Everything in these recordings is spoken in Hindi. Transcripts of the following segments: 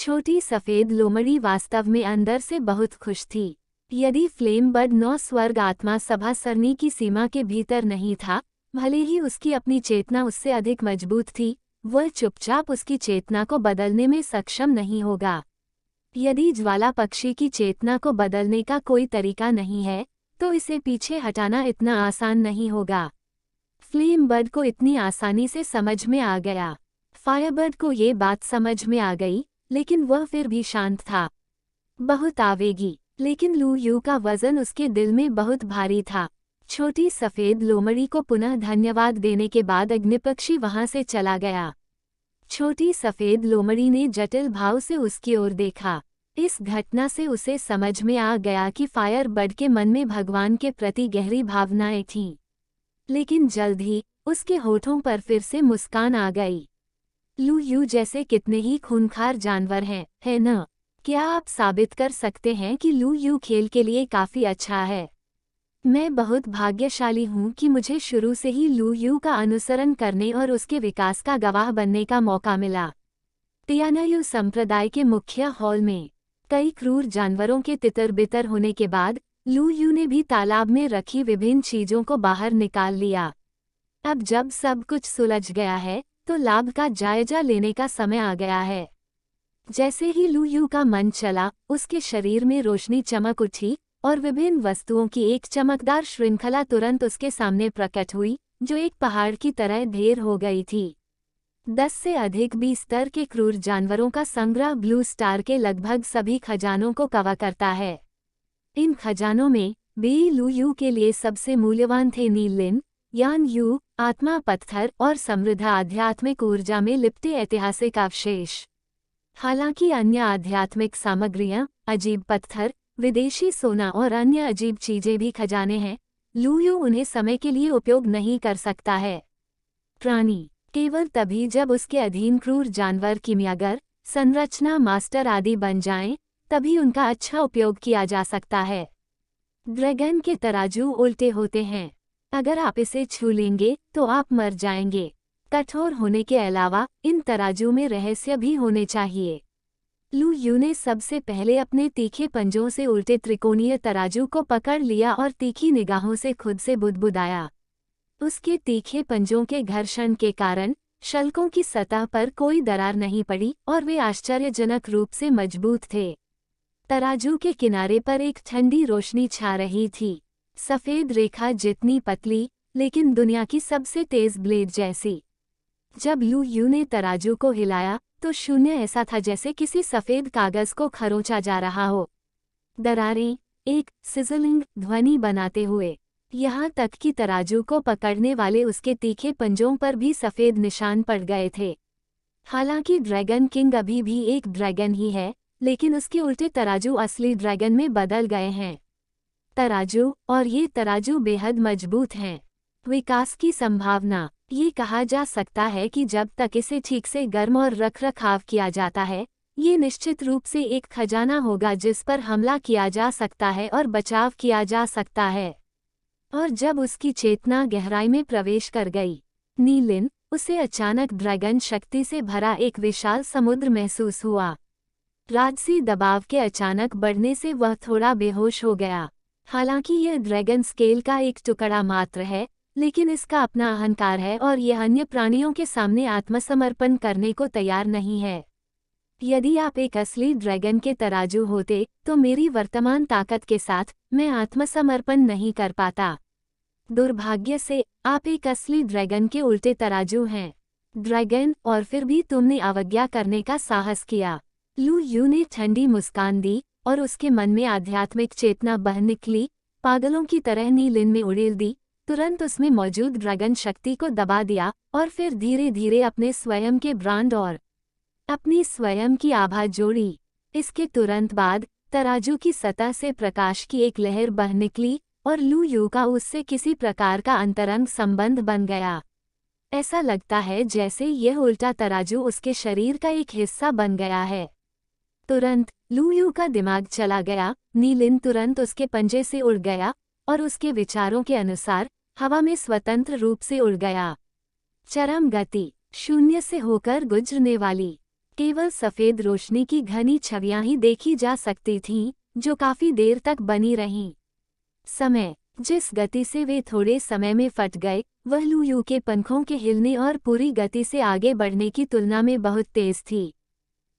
छोटी सफेद लोमड़ी वास्तव में अंदर से बहुत खुश थी। यदि फ्लेम बर्ड 9 स्वर्ग आत्मा सभा सरनी की सीमा के भीतर नहीं था, भले ही उसकी अपनी चेतना उससे अधिक मजबूत थी, वह चुपचाप उसकी चेतना को बदलने में सक्षम नहीं होगा। यदि ज्वाला पक्षी की चेतना को बदलने का कोई तरीका नहीं है, तो इसे पीछे हटाना इतना आसान नहीं होगा। फ्लेम बर्ड को इतनी आसानी से समझ में आ गया। फायरबर्ड को ये बात समझ में आ गई, लेकिन वह फिर भी शांत था। बहुत आवेगी, लेकिन लू यू का वजन उसके दिल में बहुत भारी था। छोटी सफेद लोमड़ी को पुनः धन्यवाद देने के बाद अग्निपक्षी वहां से चला गया। छोटी सफेद लोमड़ी ने जटिल भाव से उसकी ओर देखा। इस घटना से उसे समझ में आ गया कि फायरबर्ड के मन में भगवान के प्रति गहरी भावनाएं थीं। लेकिन जल्द ही उसके होठों पर फिर से मुस्कान आ गई। लू यू जैसे कितने ही खूंखार जानवर हैं, है न? क्या आप साबित कर सकते हैं कि लू यू खेल के लिए काफी अच्छा है? मैं बहुत भाग्यशाली हूँ कि मुझे शुरू से ही लू यू का अनुसरण करने और उसके विकास का गवाह बनने का मौका मिला। तियानायु संप्रदाय के मुख्य हॉल में कई क्रूर जानवरों के तितर-बितर होने के बाद लू यू ने भी तालाब में रखी विभिन्न चीजों को बाहर निकाल लिया। अब जब सब कुछ सुलझ गया है, तो लाभ का जायजा लेने का समय आ गया है। जैसे ही लू यू का मन चला, उसके शरीर में रोशनी चमक उठी और विभिन्न वस्तुओं की एक चमकदार श्रृंखला तुरंत उसके सामने प्रकट हुई, जो एक पहाड़ की तरह ढेर हो गई थी। 10 से अधिक बी स्तर के क्रूर जानवरों का संग्रह ब्लू स्टार के लगभग सभी खजानों को कवर करता है। इन खजानों में बी लू यू के लिए सबसे मूल्यवान थे नीलिन, यान यू, आत्मा पत्थर और समृद्ध आध्यात्मिक ऊर्जा में लिपटे ऐतिहासिक अवशेष। हालांकि अन्य आध्यात्मिक सामग्रियां, अजीब पत्थर, विदेशी सोना और अन्य अजीब चीजें भी खजाने हैं, लू यू उन्हें समय के लिए उपयोग नहीं कर सकता है। प्राणी केवल तभी जब उसके अधीन क्रूर जानवर किमियागर, संरचना मास्टर आदि बन जाएं, तभी उनका अच्छा उपयोग किया जा सकता है। ड्रैगन के तराजू उल्टे होते हैं। अगर आप इसे छू लेंगे तो आप मर जाएंगे। कठोर होने के अलावा इन तराजू में रहस्य भी होने चाहिए। लू यू ने सबसे पहले अपने तीखे पंजों से उल्टे त्रिकोणीय तराजू को पकड़ लिया और तीखी निगाहों से खुद से बुदबुदाया। उसके तीखे पंजों के घर्षण के कारण शल्कों की सतह पर कोई दरार नहीं पड़ी और वे आश्चर्यजनक रूप से मजबूत थे। तराजू के किनारे पर एक ठंडी रोशनी छा रही थी, सफेद रेखा जितनी पतली, लेकिन दुनिया की सबसे तेज ब्लेड जैसी। जब लू यू ने तराजू को हिलाया, तो शून्य ऐसा था जैसे किसी सफेद कागज को खरोंचा जा रहा हो। दरारें एक सिजलिंग ध्वनि बनाते हुए, यहाँ तक कि तराजू को पकड़ने वाले उसके तीखे पंजों पर भी सफेद निशान पड़ गए थे। हालांकि ड्रैगन किंग अभी भी एक ड्रैगन ही है, लेकिन उसके उल्टे तराजू असली ड्रैगन में बदल गए हैं। तराजू और ये तराजू बेहद मजबूत हैं। विकास की संभावना, ये कहा जा सकता है कि जब तक इसे ठीक से गर्म और रखरखाव किया जाता है, ये निश्चित रूप से एक खजाना होगा जिस पर हमला किया जा सकता है और बचाव किया जा सकता है। और जब उसकी चेतना गहराई में प्रवेश कर गई, नीलिन, उसे अचानक ड्रैगन शक्ति से भरा एक विशाल समुद्र महसूस हुआ। राजसी दबाव के अचानक बढ़ने से वह थोड़ा बेहोश हो गया। हालांकि यह ड्रैगन स्केल का एक टुकड़ा मात्र है, लेकिन इसका अपना अहंकार है और यह अन्य प्राणियों के सामने आत्मसमर्पण करने को तैयार नहीं है। यदि आप एक असली ड्रैगन के तराजू होते, तो मेरी वर्तमान ताकत के साथ मैं आत्मसमर्पण नहीं कर पाता। दुर्भाग्य से आप एक असली ड्रैगन के उल्टे तराजू हैं। ड्रैगन, और फिर भी तुमने अवज्ञा करने का साहस किया। लू यू ने ठंडी मुस्कान दी और उसके मन में आध्यात्मिक चेतना बह निकली। पागलों की तरह नीलिन में उड़ेल दी, तुरंत उसमें मौजूद ड्रैगन शक्ति को दबा दिया और फिर धीरे धीरे अपने स्वयं के ब्रांड और अपनी स्वयं की आभा जोड़ी। इसके तुरंत बाद तराजू की सतह से प्रकाश की एक लहर बह निकली और लू यू का उससे किसी प्रकार का अंतरंग संबंध बन गया। ऐसा लगता है जैसे यह उल्टा तराजू उसके शरीर का एक हिस्सा बन गया है। तुरंत लू यू का दिमाग चला गया। नीलिन तुरंत उसके पंजे से उड़ गया और उसके विचारों के अनुसार हवा में स्वतंत्र रूप से उड़ गया। चरम गति, शून्य से होकर गुजरने वाली। केवल सफ़ेद रोशनी की घनी छवियां ही देखी जा सकती थीं, जो काफ़ी देर तक बनी रहीं। समय, जिस गति से वे थोड़े समय में फट गए, वह लू यू के पंखों के हिलने और पूरी गति से आगे बढ़ने की तुलना में बहुत तेज थी।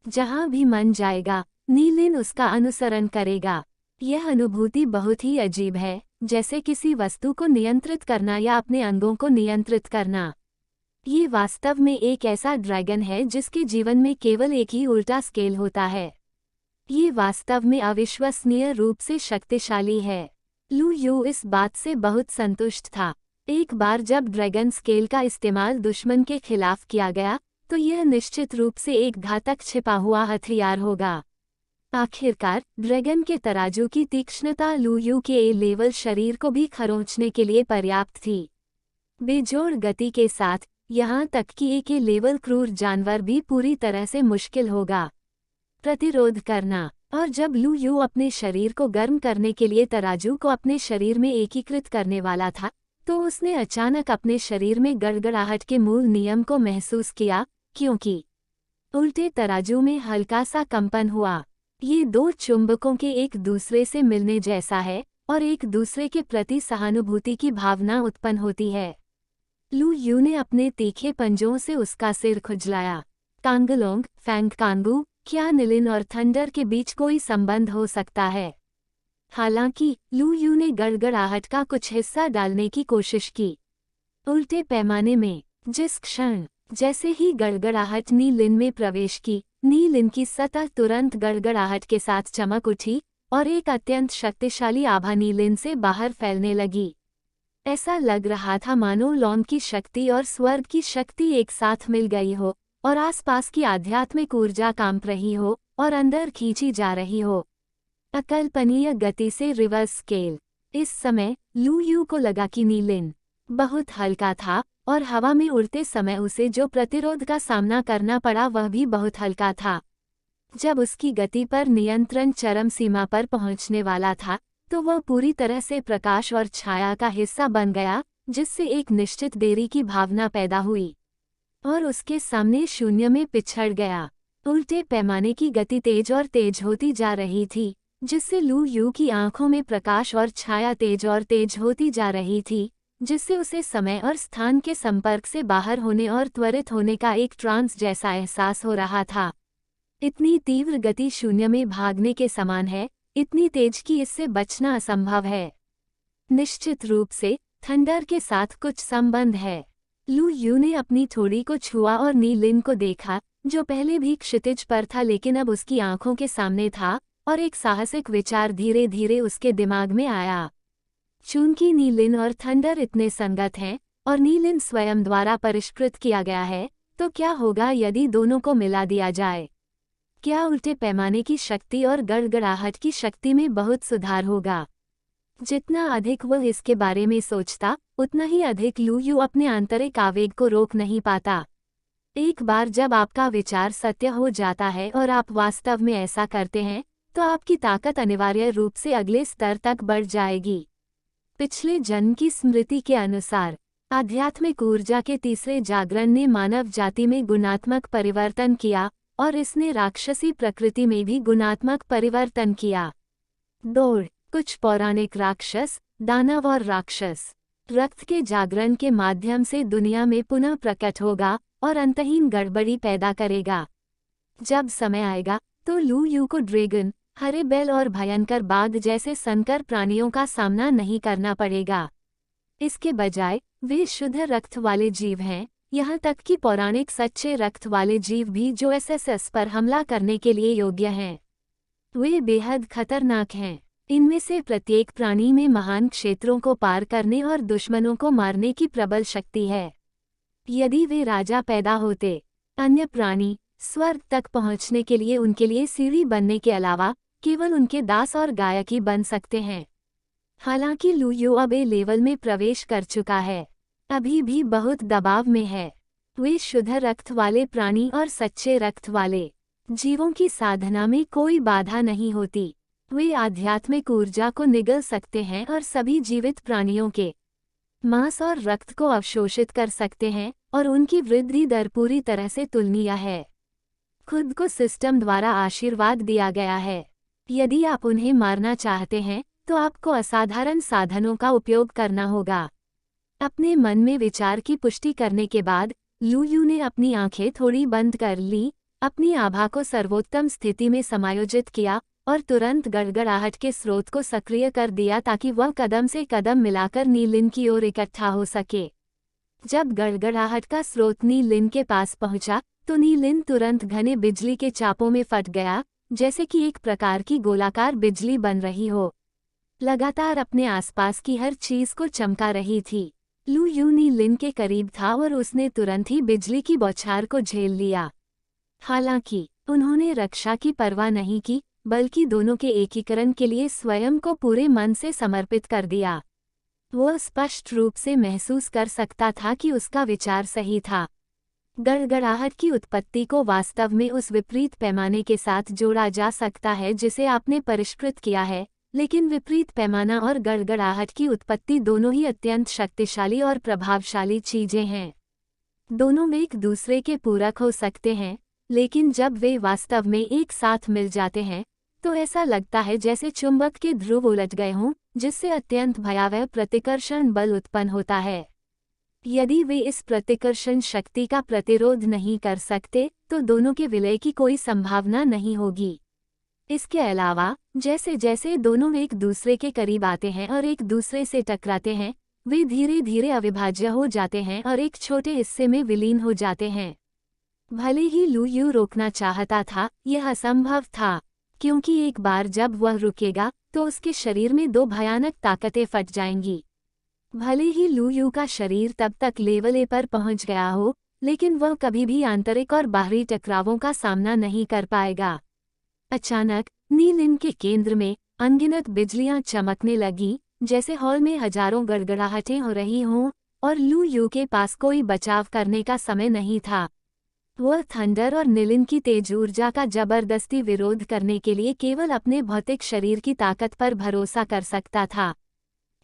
जहां भी मन जाएगा, नी लिन उसका अनुसरण करेगा। यह अनुभूति बहुत ही अजीब है, जैसे किसी वस्तु को नियंत्रित करना या अपने अंगों को नियंत्रित करना। ये वास्तव में एक ऐसा ड्रैगन है जिसके जीवन में केवल एक ही उल्टा स्केल होता है। ये वास्तव में अविश्वसनीय रूप से शक्तिशाली है। लू यू इस बात से बहुत संतुष्ट था। एक बार जब ड्रैगन स्केल का इस्तेमाल दुश्मन के खिलाफ किया गया, तो यह निश्चित रूप से एक घातक छिपा हुआ हथियार होगा। आखिरकार, ड्रैगन के तराजू की तीक्ष्णता लू यू के ए लेवल शरीर को भी खरोंचने के लिए पर्याप्त थी। बेजोड़ गति के साथ, यहाँ तक कि एक ए लेवल क्रूर जानवर भी पूरी तरह से मुश्किल होगा प्रतिरोध करना। और जब लू यू अपने शरीर को गर्म करने के लिए तराजू को अपने शरीर में एकीकृत करने वाला था, तो उसने अचानक अपने शरीर में गड़गड़ाहट के मूल नियम को महसूस किया, क्योंकि उल्टे तराजू में हल्का सा कंपन हुआ। ये दो चुंबकों के एक दूसरे से मिलने जैसा है और एक दूसरे के प्रति सहानुभूति की भावना उत्पन्न होती है। लू यू ने अपने तीखे पंजों से उसका सिर खुजलाया। कांगलोंग, फैंग कांगू, क्या निलिन और थंडर के बीच कोई संबंध हो सकता है? हालांकि, लू यू ने गड़गड़ाहट का कुछ हिस्सा डालने की कोशिश की। उल्टे पैमाने में, जिस क्षण, जैसे ही गड़गड़ाहट नी लिन में प्रवेश की, नी लिन की सतह तुरंत गड़गड़ाहट के साथ चमक उठी और एक अत्यंत शक्तिशाली आभा नी लिन से बाहर फैलने लगी। ऐसा लग रहा था मानो लौंग की शक्ति और स्वर्ग की शक्ति एक साथ मिल गई हो और आसपास की आध्यात्मिक ऊर्जा कांप रही हो और अंदर खींची जा रही हो। अकल्पनीय गति से रिवर्स स्केल। इस समय, लू यू को लगा कि नी लिन बहुत हल्का था और हवा में उड़ते समय उसे जो प्रतिरोध का सामना करना पड़ा वह भी बहुत हल्का था। जब उसकी गति पर नियंत्रण चरम सीमा पर पहुंचने वाला था, तो वह पूरी तरह से प्रकाश और छाया का हिस्सा बन गया, जिससे एक निश्चित देरी की भावना पैदा हुई और उसके सामने शून्य में पिछड़ गया। उल्टे पैमाने की गति तेज और तेज होती जा रही थी, जिससे लू यू की आंखों में प्रकाश और छाया तेज और तेज होती जा रही थी, जिससे उसे समय और स्थान के संपर्क से बाहर होने और त्वरित होने का एक ट्रांस जैसा एहसास हो रहा था। इतनी तीव्र गति शून्य में भागने के समान है, इतनी तेज कि इससे बचना असंभव है। निश्चित रूप से, थंडर के साथ कुछ संबंध है। लू यू ने अपनी थोड़ी को छुआ और नी लिन को देखा, जो पहले भी क्षितिज पर था लेकिन अब उसकी आंखों के सामने था, और एक साहसिक विचार धीरे धीरे उसके दिमाग में आया। चूंकि नी लिन और थंडर इतने संगत हैं और नी लिन स्वयं द्वारा परिष्कृत किया गया है, तो क्या होगा यदि दोनों को मिला दिया जाए? क्या उल्टे पैमाने की शक्ति और गड़गड़ाहट की शक्ति में बहुत सुधार होगा? जितना अधिक वह इसके बारे में सोचता, उतना ही अधिक लू यू अपने आंतरिक आवेग को रोक नहीं पाता। एक बार जब आपका विचार सत्य हो जाता है और आप वास्तव में ऐसा करते हैं, तो आपकी ताकत अनिवार्य रूप से अगले स्तर तक बढ़ जाएगी। पिछले जन्म की स्मृति के अनुसार, आध्यात्मिक ऊर्जा के तीसरे जागरण ने मानव जाति में गुणात्मक परिवर्तन किया और इसने राक्षसी प्रकृति में भी गुणात्मक परिवर्तन किया। दौड़, कुछ पौराणिक राक्षस, दानव और राक्षस, रक्त के जागरण के माध्यम से दुनिया में पुनः प्रकट होगा और अंतहीन गड़बड़ी पैदा करेगा। जब समय आएगा, तो लू यू को ड्रैगन, हरे बैल और भयंकर बाघ जैसे संकर प्राणियों का सामना नहीं करना पड़ेगा। इसके बजाय, वे शुद्ध रक्त वाले जीव हैं, यहाँ तक कि पौराणिक सच्चे रक्त वाले जीव भी जो एसएसएस पर हमला करने के लिए योग्य हैं। वे बेहद खतरनाक हैं। इनमें से प्रत्येक प्राणी में महान क्षेत्रों को पार करने और दुश्मनों को मारने की प्रबल शक्ति है। यदि वे राजा पैदा होते, अन्य प्राणी स्वर्ग तक पहुंचने के लिए उनके लिए सीढ़ी बनने के अलावा केवल उनके दास और गायक ही बन सकते हैं। हालांकि लू यू अब ए लेवल में प्रवेश कर चुका है, अभी भी बहुत दबाव में है। वे शुद्ध रक्त वाले प्राणी और सच्चे रक्त वाले जीवों की साधना में कोई बाधा नहीं होती। वे आध्यात्मिक ऊर्जा को निगल सकते हैं और सभी जीवित प्राणियों के मांस और रक्त को अवशोषित कर सकते हैं और उनकी वृद्धि दर पूरी तरह से तुलनीय है। खुद को सिस्टम द्वारा आशीर्वाद दिया गया है। यदि आप उन्हें मारना चाहते हैं तो आपको असाधारण साधनों का उपयोग करना होगा। अपने मन में विचार की पुष्टि करने के बाद लू यू ने अपनी आंखें थोड़ी बंद कर ली, अपनी आभा को सर्वोत्तम स्थिति में समायोजित किया और तुरंत गड़गड़ाहट के स्रोत को सक्रिय कर दिया ताकि वह कदम से कदम मिलाकर नीलिन की ओर इकट्ठा हो सके। जब गड़गड़ाहट का स्रोत नीलिन के पास पहुंचा तो नीलिन तुरंत घने बिजली के चापों में फट गया, जैसे कि एक प्रकार की गोलाकार बिजली बन रही हो, लगातार अपने आसपास की हर चीज को चमका रही थी। लू यू नीलिन के करीब था और उसने तुरंत ही बिजली की बौछार को झेल लिया। हालांकि उन्होंने रक्षा की परवाह नहीं की, बल्कि दोनों के एकीकरण के लिए स्वयं को पूरे मन से समर्पित कर दिया। वह स्पष्ट रूप से महसूस कर सकता था कि उसका विचार सही था। गड़गड़ाहट की उत्पत्ति को वास्तव में उस विपरीत पैमाने के साथ जोड़ा जा सकता है जिसे आपने परिष्कृत किया है, लेकिन विपरीत पैमाना और गड़गड़ाहट की उत्पत्ति दोनों ही अत्यंत शक्तिशाली और प्रभावशाली चीजें हैं। दोनों में एक दूसरे के पूरक हो सकते हैं, लेकिन जब वे वास्तव में एक साथ मिल जाते हैं तो ऐसा लगता है जैसे चुंबक के ध्रुव उलट गए हों, जिससे अत्यंत भयावह प्रतिकर्षण बल उत्पन्न होता है। यदि वे इस प्रतिकर्षण शक्ति का प्रतिरोध नहीं कर सकते तो दोनों के विलय की कोई संभावना नहीं होगी। इसके अलावा जैसे जैसे दोनों एक दूसरे के करीब आते हैं और एक दूसरे से टकराते हैं, वे धीरे धीरे अविभाज्य हो जाते हैं और एक छोटे हिस्से में विलीन हो जाते हैं। भले ही लू यू रोकना चाहता था, यह असंभव था, क्योंकि एक बार जब वह रुकेगा तो उसके शरीर में दो भयानक ताकतें फट जाएंगी। भले ही लू यू का शरीर तब तक लेवल ए पर पहुंच गया हो, लेकिन वह कभी भी आंतरिक और बाहरी टकरावों का सामना नहीं कर पाएगा। अचानक नीलिन के केंद्र में अनगिनत बिजलियां चमकने लगी, जैसे हॉल में हजारों गड़गड़ाहटें हो रही हों, और लू यू के पास कोई बचाव करने का समय नहीं था। वह थंडर और नीलिन की तेज ऊर्जा का जबरदस्ती विरोध करने के लिए केवल अपने भौतिक शरीर की ताकत पर भरोसा कर सकता था।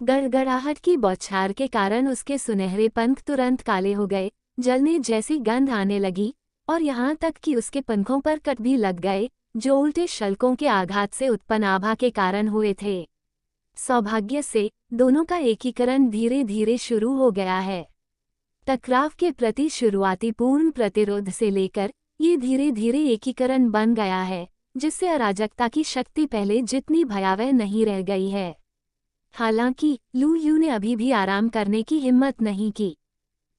गड़गड़ाहट की बौछार के कारण उसके सुनहरे पंख तुरंत काले हो गए, जलने जैसी गंध आने लगी, और यहाँ तक कि उसके पंखों पर कट भी लग गए, जो उल्टे शल्कों के आघात से उत्पन्न आभा के कारण हुए थे। सौभाग्य से दोनों का एकीकरण धीरे धीरे शुरू हो गया है। टकराव के प्रति शुरुआती पूर्ण प्रतिरोध से लेकर ये धीरे धीरे एकीकरण बन गया है, जिससे अराजकता की शक्ति पहले जितनी भयावह नहीं रह गई है। हालांकि लू यू ने अभी भी आराम करने की हिम्मत नहीं की।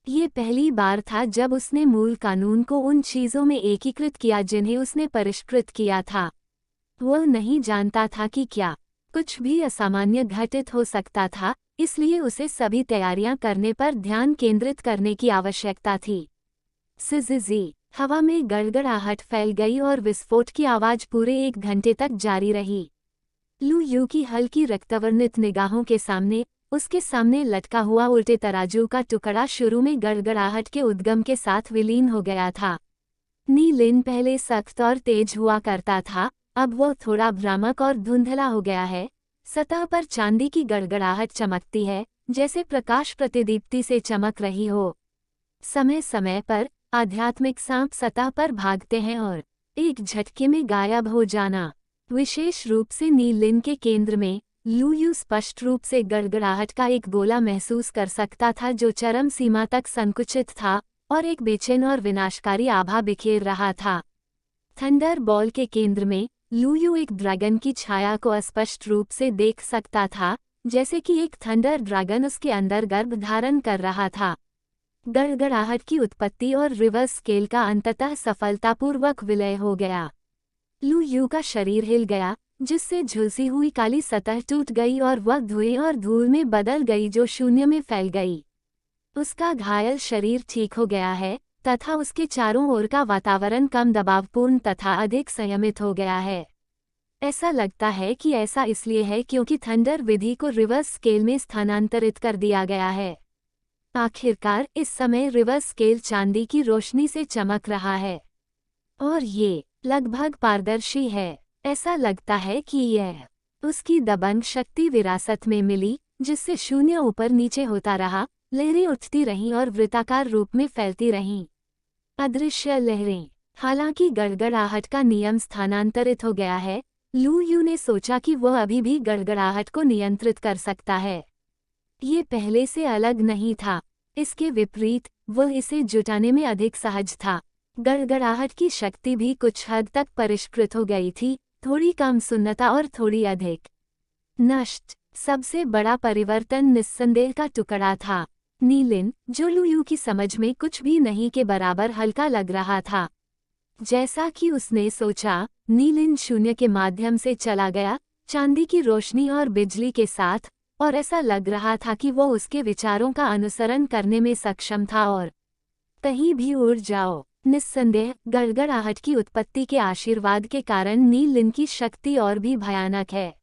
ये पहली बार था जब उसने मूल कानून को उन चीजों में एकीकृत किया जिन्हें उसने परिष्कृत किया था। वह नहीं जानता था कि क्या कुछ भी असामान्य घटित हो सकता था, इसलिए उसे सभी तैयारियां करने पर ध्यान केंद्रित करने की आवश्यकता थी। सिज़िज़ी, हवा में गड़गड़ाहट फैल गई और विस्फोट की आवाज पूरे 1 घंटे तक जारी रही। लू यू की हल्की रक्तवर्णित निगाहों के सामने उसके सामने लटका हुआ उल्टे तराजू का टुकड़ा शुरू में गड़गड़ाहट के उद्गम के साथ विलीन हो गया था। नीलिन पहले सख्त और तेज हुआ करता था, अब वह थोड़ा भ्रामक और धुंधला हो गया है। सतह पर चांदी की गड़गड़ाहट चमकती है, जैसे प्रकाश प्रतिदीप्ति से चमक रही हो। समय समय पर आध्यात्मिक सांप सतह पर भागते हैं और एक झटके में गायब हो जाना। विशेष रूप से नीलिन के केंद्र में लू यू स्पष्ट रूप से गड़गड़ाहट का एक गोला महसूस कर सकता था जो चरम सीमा तक संकुचित था और एक बेचैन और विनाशकारी आभा बिखेर रहा था। थंडर बॉल के केंद्र में लू यू एक ड्रैगन की छाया को अस्पष्ट रूप से देख सकता था, जैसे कि एक थंडर ड्रैगन उसके अंदर गर्भ धारण कर रहा था। गड़गड़ाहट की उत्पत्ति और रिवर्स स्केल का अंततः सफलतापूर्वक विलय हो गया। लू यू का शरीर हिल गया, जिससे झुलसी हुई काली सतह टूट गई और वह धुएं और धूल में बदल गई जो शून्य में फैल गई। उसका घायल शरीर ठीक हो गया है तथा उसके चारों ओर का वातावरण कम दबावपूर्ण तथा अधिक संयमित हो गया है। ऐसा लगता है कि ऐसा इसलिए है क्योंकि थंडर विधि को रिवर्स स्केल में स्थानांतरित कर दिया गया है। आखिरकार इस समय रिवर्स स्केल चांदी की रोशनी से चमक रहा है और ये लगभग पारदर्शी है। ऐसा लगता है कि यह उसकी दबंग शक्ति विरासत में मिली, जिससे शून्य ऊपर नीचे होता रहा, लहरें उठती रहीं और वृत्ताकार रूप में फैलती रहीं। अदृश्य लहरें। हालांकि गड़गड़ाहट का नियम स्थानांतरित हो गया है, लू यू ने सोचा कि वह अभी भी गड़गड़ाहट को नियंत्रित कर सकता है। ये पहले से अलग नहीं था। इसके विपरीत, वह इसे जुटाने में अधिक सहज था। गड़गड़ाहट की शक्ति भी कुछ हद तक परिष्कृत हो गई थी, थोड़ी कम सुन्नता और थोड़ी अधिक नष्ट। सबसे बड़ा परिवर्तन निस्संदेह का टुकड़ा था। नीलिन, जो लू यू की समझ में कुछ भी नहीं के बराबर हल्का लग रहा था। जैसा कि उसने सोचा, नीलिन शून्य के माध्यम से चला गया, चांदी की रोशनी और बिजली के साथ, और ऐसा लग रहा था कि वो उसके विचारों का अनुसरण करने में सक्षम था और कहीं भी उड़ जाओ। निस्संदेह, गड़गड़ाहट की उत्पत्ति के आशीर्वाद के कारण नीलिन की शक्ति और भी भयानक है।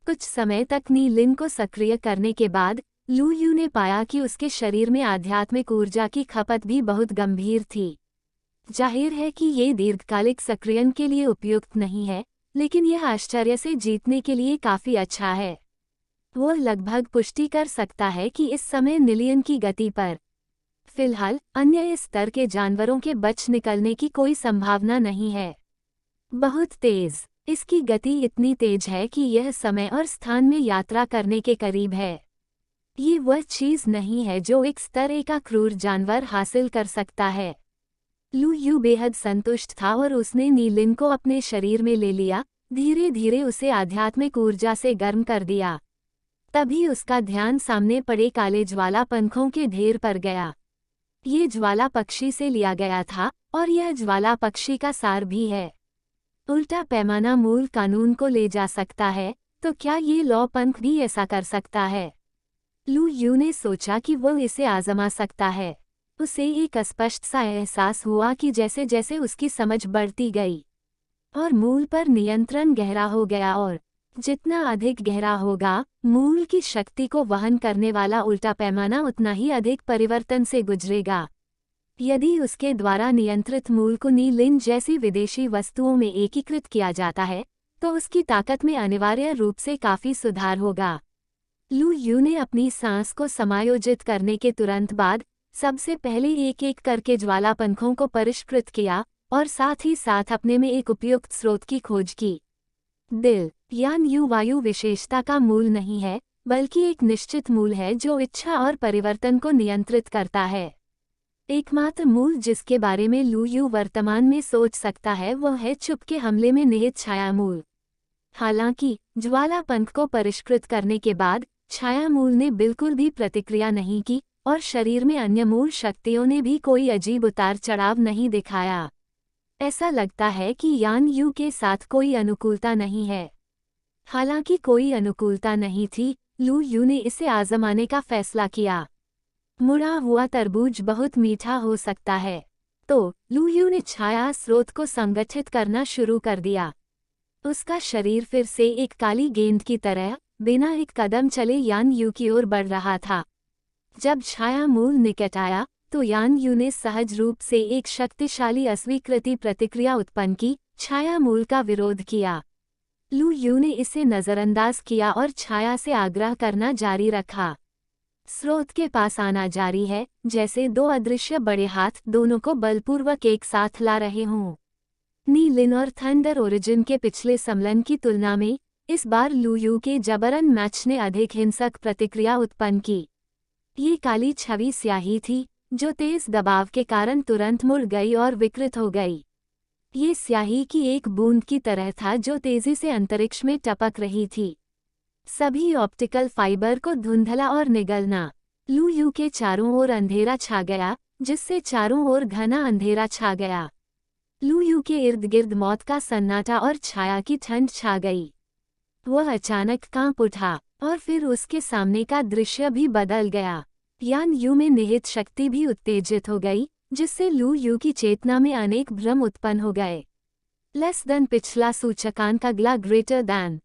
कुछ समय तक नीलिन को सक्रिय करने के बाद, लू यू ने पाया कि उसके शरीर में आध्यात्मिक ऊर्जा की खपत भी बहुत गंभीर थी। जाहिर है कि ये दीर्घकालिक सक्रियण के लिए उपयुक्त नहीं है, लेकिन यह आश्चर्य से जीतने के लिए काफी अच्छा है। वह लगभग पुष्टि कर सकता है कि इस समय निलियन की गति पर फिलहाल अन्य स्तर के जानवरों के बच निकलने की कोई संभावना नहीं है। बहुत तेज। इसकी गति इतनी तेज है कि यह समय और स्थान में यात्रा करने के करीब है। ये वह चीज नहीं है जो एक स्तर एक क्रूर जानवर हासिल कर सकता है। लू यू बेहद संतुष्ट था और उसने नीलिन को अपने शरीर में ले लिया, धीरे धीरे उसे आध्यात्मिक ऊर्जा से गर्म कर दिया। तभी उसका ध्यान सामने पड़े काले ज्वाला पंखों के ढेर पर गया। ये ज्वाला पक्षी से लिया गया था, और यह ज्वाला पक्षी का सार भी है। उल्टा पैमाना मूल कानून को ले जा सकता है, तो क्या ये लौ पंख भी ऐसा कर सकता है? लू यू ने सोचा कि वह इसे आजमा सकता है। उसे एक अस्पष्ट सा एहसास हुआ कि जैसे जैसे उसकी समझ बढ़ती गई और मूल पर नियंत्रण गहरा हो गया, और जितना अधिक गहरा होगा, मूल की शक्ति को वहन करने वाला उल्टा पैमाना उतना ही अधिक परिवर्तन से गुजरेगा। यदि उसके द्वारा नियंत्रित मूल को नीलिन जैसी विदेशी वस्तुओं में एकीकृत किया जाता है, तो उसकी ताकत में अनिवार्य रूप से काफी सुधार होगा। लू यू ने अपनी सांस को समायोजित करने के तुरंत बाद सबसे पहले एक एक करके ज्वाला पंखों को परिष्कृत किया, और साथ ही साथ अपने में एक उपयुक्त स्रोत की खोज की। दिल यान यू वायु विशेषता का मूल नहीं है, बल्कि एक निश्चित मूल है जो इच्छा और परिवर्तन को नियंत्रित करता है। एकमात्र मूल जिसके बारे में लू यू वर्तमान में सोच सकता है वह है चुप के हमले में निहित छाया मूल। हालांकि ज्वाला पंख को परिष्कृत करने के बाद छाया मूल ने बिल्कुल भी प्रतिक्रिया नहीं की, और शरीर में अन्य मूल शक्तियों ने भी कोई अजीब उतार चढ़ाव नहीं दिखाया। ऐसा लगता है कि यान यू के साथ कोई अनुकूलता नहीं है। हालांकि कोई अनुकूलता नहीं थी, लू यू ने इसे आजमाने का फैसला किया। मुड़ा हुआ तरबूज बहुत मीठा हो सकता है। तो लू यू ने छाया स्रोत को संगठित करना शुरू कर दिया। उसका शरीर फिर से एक काली गेंद की तरह बिना एक कदम चले यान यू की ओर बढ़ रहा था। जब छाया मूल निकट आया, तो यान यू ने सहज रूप से एक शक्तिशाली अस्वीकृति प्रतिक्रिया उत्पन्न की, छाया मूल का विरोध किया। लू यू ने इसे नजरअंदाज किया और छाया से आग्रह करना जारी रखा। स्रोत के पास आना जारी है, जैसे दो अदृश्य बड़े हाथ दोनों को बलपूर्वक एक साथ ला रहे हों। नीलिन और थंडर ओरिजिन के पिछले सम्मेलन की तुलना में इस बार लू यू के जबरन मैच ने अधिक हिंसक प्रतिक्रिया उत्पन्न की। ये काली छवि स्याही थी, जो तेज दबाव के कारण तुरंत मुड़ गई और विकृत हो गई। ये स्याही की एक बूंद की तरह था जो तेजी से अंतरिक्ष में टपक रही थी। सभी ऑप्टिकल फाइबर को धुंधला और निगलना। लू यू के चारों ओर अंधेरा छा गया, जिससे चारों ओर घना अंधेरा छा गया। लू यू के इर्द गिर्द मौत का सन्नाटा और छाया की ठंड छा गई। वह अचानक कांप उठा, और फिर उसके सामने का दृश्य भी बदल गया। यान यू में निहित शक्ति भी उत्तेजित हो गई, जिससे लू यू की चेतना में अनेक भ्रम उत्पन्न हो गए। लेस देन पिछला सूचकांक अगला ग्रेटर दैन।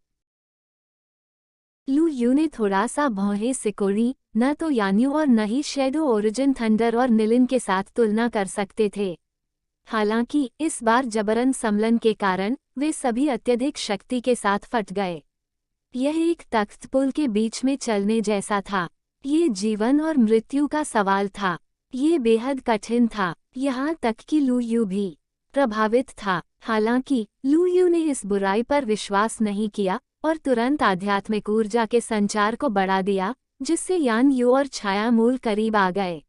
लू यू ने थोड़ा सा भौहें सिकोड़ी, न तो यान्यू और न ही शैडो ओरिजिन थंडर और निलिन के साथ तुलना कर सकते थे। हालांकि इस बार जबरन सम्मेलन के कारण वे सभी अत्यधिक शक्ति के साथ फट गए। यह एक तख्त पुल के बीच में चलने जैसा था। ये जीवन और मृत्यु का सवाल था। ये बेहद कठिन था, यहाँ तक कि लू यू भी प्रभावित था। हालांकि लू यू ने इस बुराई पर विश्वास नहीं किया और तुरंत आध्यात्मिक ऊर्जा के संचार को बढ़ा दिया, जिससे यान यू और छाया मूल करीब आ गए।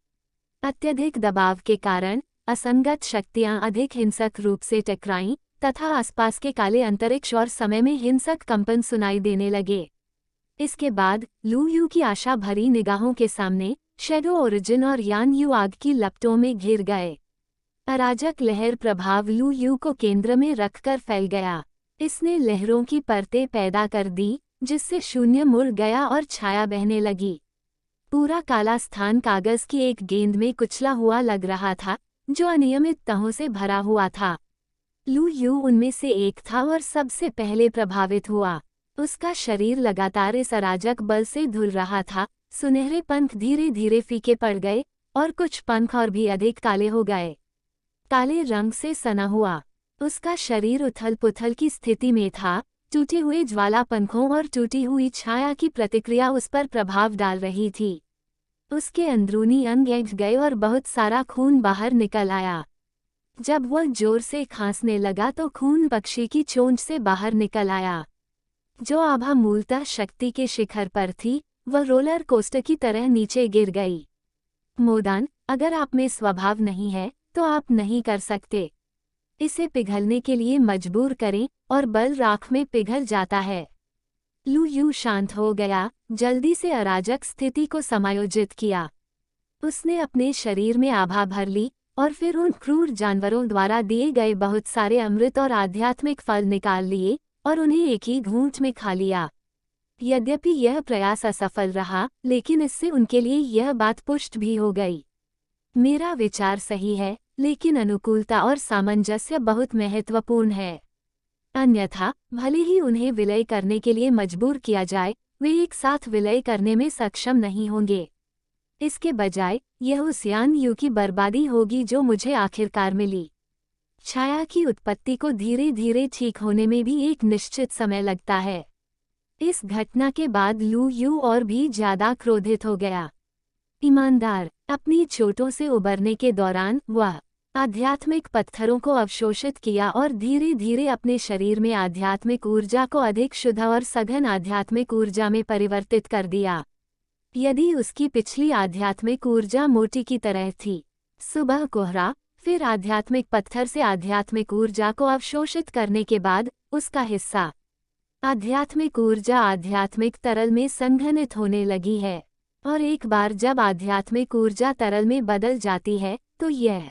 अत्यधिक दबाव के कारण असंगत शक्तियां अधिक हिंसक रूप से टकराईं तथा आसपास के काले अंतरिक्ष और समय में हिंसक कंपन सुनाई देने लगे। इसके बाद लू यू की आशा भरी निगाहों के सामने शैडो ओरिजिन और यान यू आग की लपटों में घिर गए। अराजक लहर प्रभाव लू यू को केंद्र में रखकर फैल गया। इसने लहरों की परतें पैदा कर दी, जिससे शून्य मुड़ गया और छाया बहने लगी। पूरा काला स्थान कागज की एक गेंद में कुचला हुआ लग रहा था, जो अनियमित तहों से भरा हुआ था। लू यू उनमें से एक था और सबसे पहले प्रभावित हुआ। उसका शरीर लगातार इस अराजक बल से धुल रहा था। सुनहरे पंख धीरे धीरे फीके पड़ गए और कुछ पंख और भी अधिक काले हो गए। काले रंग से सना हुआ उसका शरीर उथल पुथल की स्थिति में था। टूटे हुए ज्वाला पंखों और टूटी हुई छाया की प्रतिक्रिया उस पर प्रभाव डाल रही थी। उसके अंदरूनी अंग ऐंठ गए और बहुत सारा खून बाहर निकल आया। जब वह जोर से खांसने लगा तो खून पक्षी की चोंच से बाहर निकल आया। जो आभा मूलतः शक्ति के शिखर पर थी, वह रोलर कोस्टर की तरह नीचे गिर गई। मोदान, अगर आप में स्वभाव नहीं है तो आप नहीं कर सकते। इसे पिघलने के लिए मजबूर करें और बल राख में पिघल जाता है। लू यू शांत हो गया, जल्दी से अराजक स्थिति को समायोजित किया। उसने अपने शरीर में आभा भर ली और फिर उन क्रूर जानवरों द्वारा दिए गए बहुत सारे अमृत और आध्यात्मिक फल निकाल लिए और उन्हें एक ही घूंट में खा लिया। यद्यपि यह प्रयास असफल रहा, लेकिन इससे उनके लिए यह बात पुष्ट भी हो गई। मेरा विचार सही है, लेकिन अनुकूलता और सामंजस्य बहुत महत्वपूर्ण है। अन्यथा भले ही उन्हें विलय करने के लिए मजबूर किया जाए, वे एक साथ विलय करने में सक्षम नहीं होंगे। इसके बजाय यह उस यान यू की बर्बादी होगी जो मुझे आखिरकार मिली। छाया की उत्पत्ति को धीरे धीरे ठीक होने में भी एक निश्चित समय लगता है। इस घटना के बाद लू यू और भी ज्यादा क्रोधित हो गया। ईमानदार, अपनी चोटों से उबरने के दौरान वह आध्यात्मिक पत्थरों को अवशोषित किया और धीरे धीरे अपने शरीर में आध्यात्मिक ऊर्जा को अधिक शुद्ध और सघन आध्यात्मिक ऊर्जा में परिवर्तित कर दिया। यदि उसकी पिछली आध्यात्मिक ऊर्जा मोटी की तरह थी, सुबह कोहरा, फिर आध्यात्मिक पत्थर से आध्यात्मिक ऊर्जा को अवशोषित करने के बाद उसका हिस्सा आध्यात्मिक ऊर्जा आध्यात्मिक तरल में संघनित होने लगी है। और एक बार जब आध्यात्मिक ऊर्जा तरल में बदल जाती है तो यह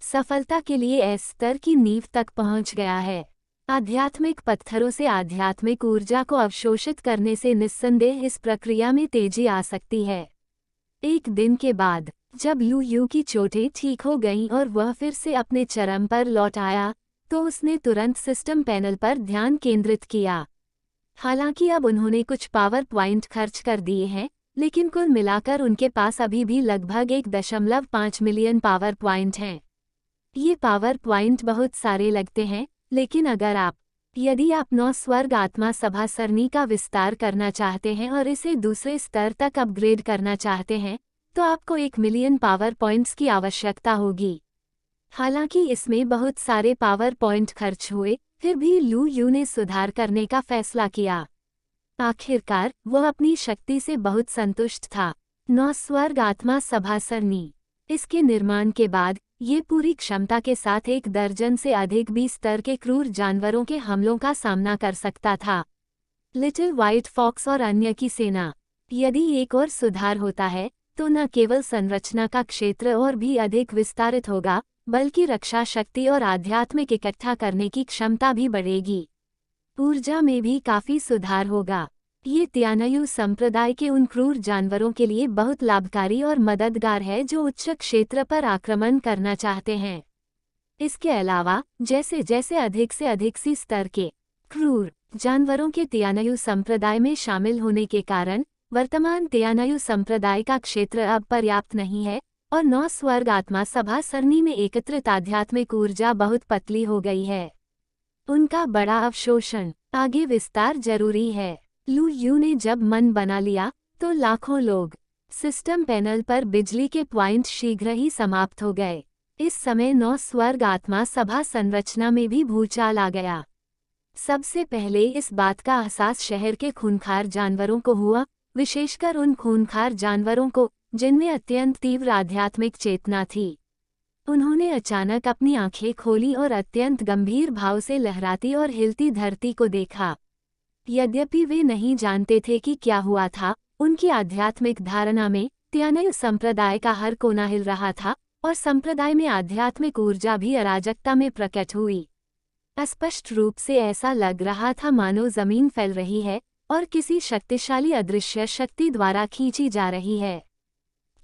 सफलता के लिए इस स्तर की नींव तक पहुंच गया है। आध्यात्मिक पत्थरों से आध्यात्मिक ऊर्जा को अवशोषित करने से निस्संदेह इस प्रक्रिया में तेजी आ सकती है। एक दिन के बाद जब लू यू की चोटें ठीक हो गईं और वह फिर से अपने चरम पर लौट आया, तो उसने तुरंत सिस्टम पैनल पर ध्यान केंद्रित किया। हालांकि अब उन्होंने कुछ पावर पॉइंट खर्च कर दिए हैं, लेकिन कुल मिलाकर उनके पास अभी भी लगभग 1.5 मिलियन पावर पॉइंट हैं। ये पावर पॉइंट बहुत सारे लगते हैं, लेकिन यदि आप 9 स्वर्ग आत्मा सभा सरणी का विस्तार करना चाहते हैं और इसे दूसरे स्तर तक अपग्रेड करना चाहते हैं, तो आपको 1 मिलियन पावर पॉइंट्स की आवश्यकता होगी। हालांकि इसमें बहुत सारे पावर पॉइंट खर्च हुए, फिर भी लू यू ने सुधार करने का फैसला किया। आखिरकार वह अपनी शक्ति से बहुत संतुष्ट था। 9 स्वर्ग आत्मा सभा सरणी। इसके निर्माण के बाद ये पूरी क्षमता के साथ 1 दर्जन से अधिक 20 स्तर के क्रूर जानवरों के हमलों का सामना कर सकता था। लिटिल व्हाइट फॉक्स और अन्य की सेना। यदि एक और सुधार होता है तो न केवल संरचना का क्षेत्र और भी अधिक विस्तारित होगा, बल्कि रक्षा शक्ति और आध्यात्मिक इकट्ठा करने की क्षमता भी बढ़ेगी। ऊर्जा में भी काफी सुधार होगा। ये त्यानयु संप्रदाय के उन क्रूर जानवरों के लिए बहुत लाभकारी और मददगार है जो उच्च क्षेत्र पर आक्रमण करना चाहते हैं। इसके अलावा जैसे जैसे अधिक से अधिक सी स्तर के क्रूर जानवरों के त्यानयु संप्रदाय में शामिल होने के कारण वर्तमान त्यानयु संप्रदाय का क्षेत्र अब पर्याप्त नहीं है और 9 स्वर्ग आत्मा सभा सरणी में एकत्रित आध्यात्मिक ऊर्जा बहुत पतली हो गई है। उनका बड़ा अवशोषण, आगे विस्तार जरूरी है। लू यू ने जब मन बना लिया तो लाखों लोग सिस्टम पैनल पर बिजली के पॉइंट शीघ्र ही समाप्त हो गए। इस समय 9 स्वर्ग आत्मा सभा संरचना में भी भूचाल आ गया। सबसे पहले इस बात का एहसास शहर के खूंखार जानवरों को हुआ, विशेषकर उन खूंखार जानवरों को जिनमें अत्यंत तीव्र आध्यात्मिक चेतना थी। उन्होंने अचानक अपनी आंखें खोली और अत्यंत गंभीर भाव से लहराती और हिलती धरती को देखा। यद्यपि वे नहीं जानते थे कि क्या हुआ था, उनकी आध्यात्मिक धारणा में त्यानयु संप्रदाय का हर कोना हिल रहा था और संप्रदाय में आध्यात्मिक ऊर्जा भी अराजकता में प्रकट हुई। स्पष्ट रूप से ऐसा लग रहा था मानो जमीन फैल रही है और किसी शक्तिशाली अदृश्य शक्ति द्वारा खींची जा रही है।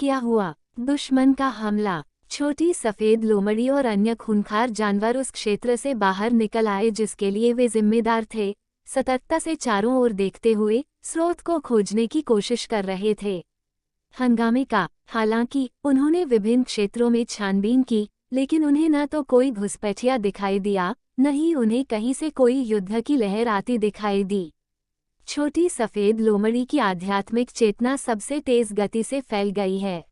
क्या हुआ? दुश्मन का हमला। छोटी सफेद लोमड़ी और अन्य खूंखार जानवर उस क्षेत्र से बाहर निकल आए जिसके लिए वे जिम्मेदार थे। सतर्कता से चारों ओर देखते हुए स्रोत को खोजने की कोशिश कर रहे थे। हंगामे का। हालांकि उन्होंने विभिन्न क्षेत्रों में छानबीन की, लेकिन उन्हें न तो कोई घुसपैठिया दिखाई दिया, न ही उन्हें कहीं से कोई युद्ध की लहर आती दिखाई दी। छोटी सफेद लोमड़ी की आध्यात्मिक चेतना सबसे तेज गति से फैल गई है।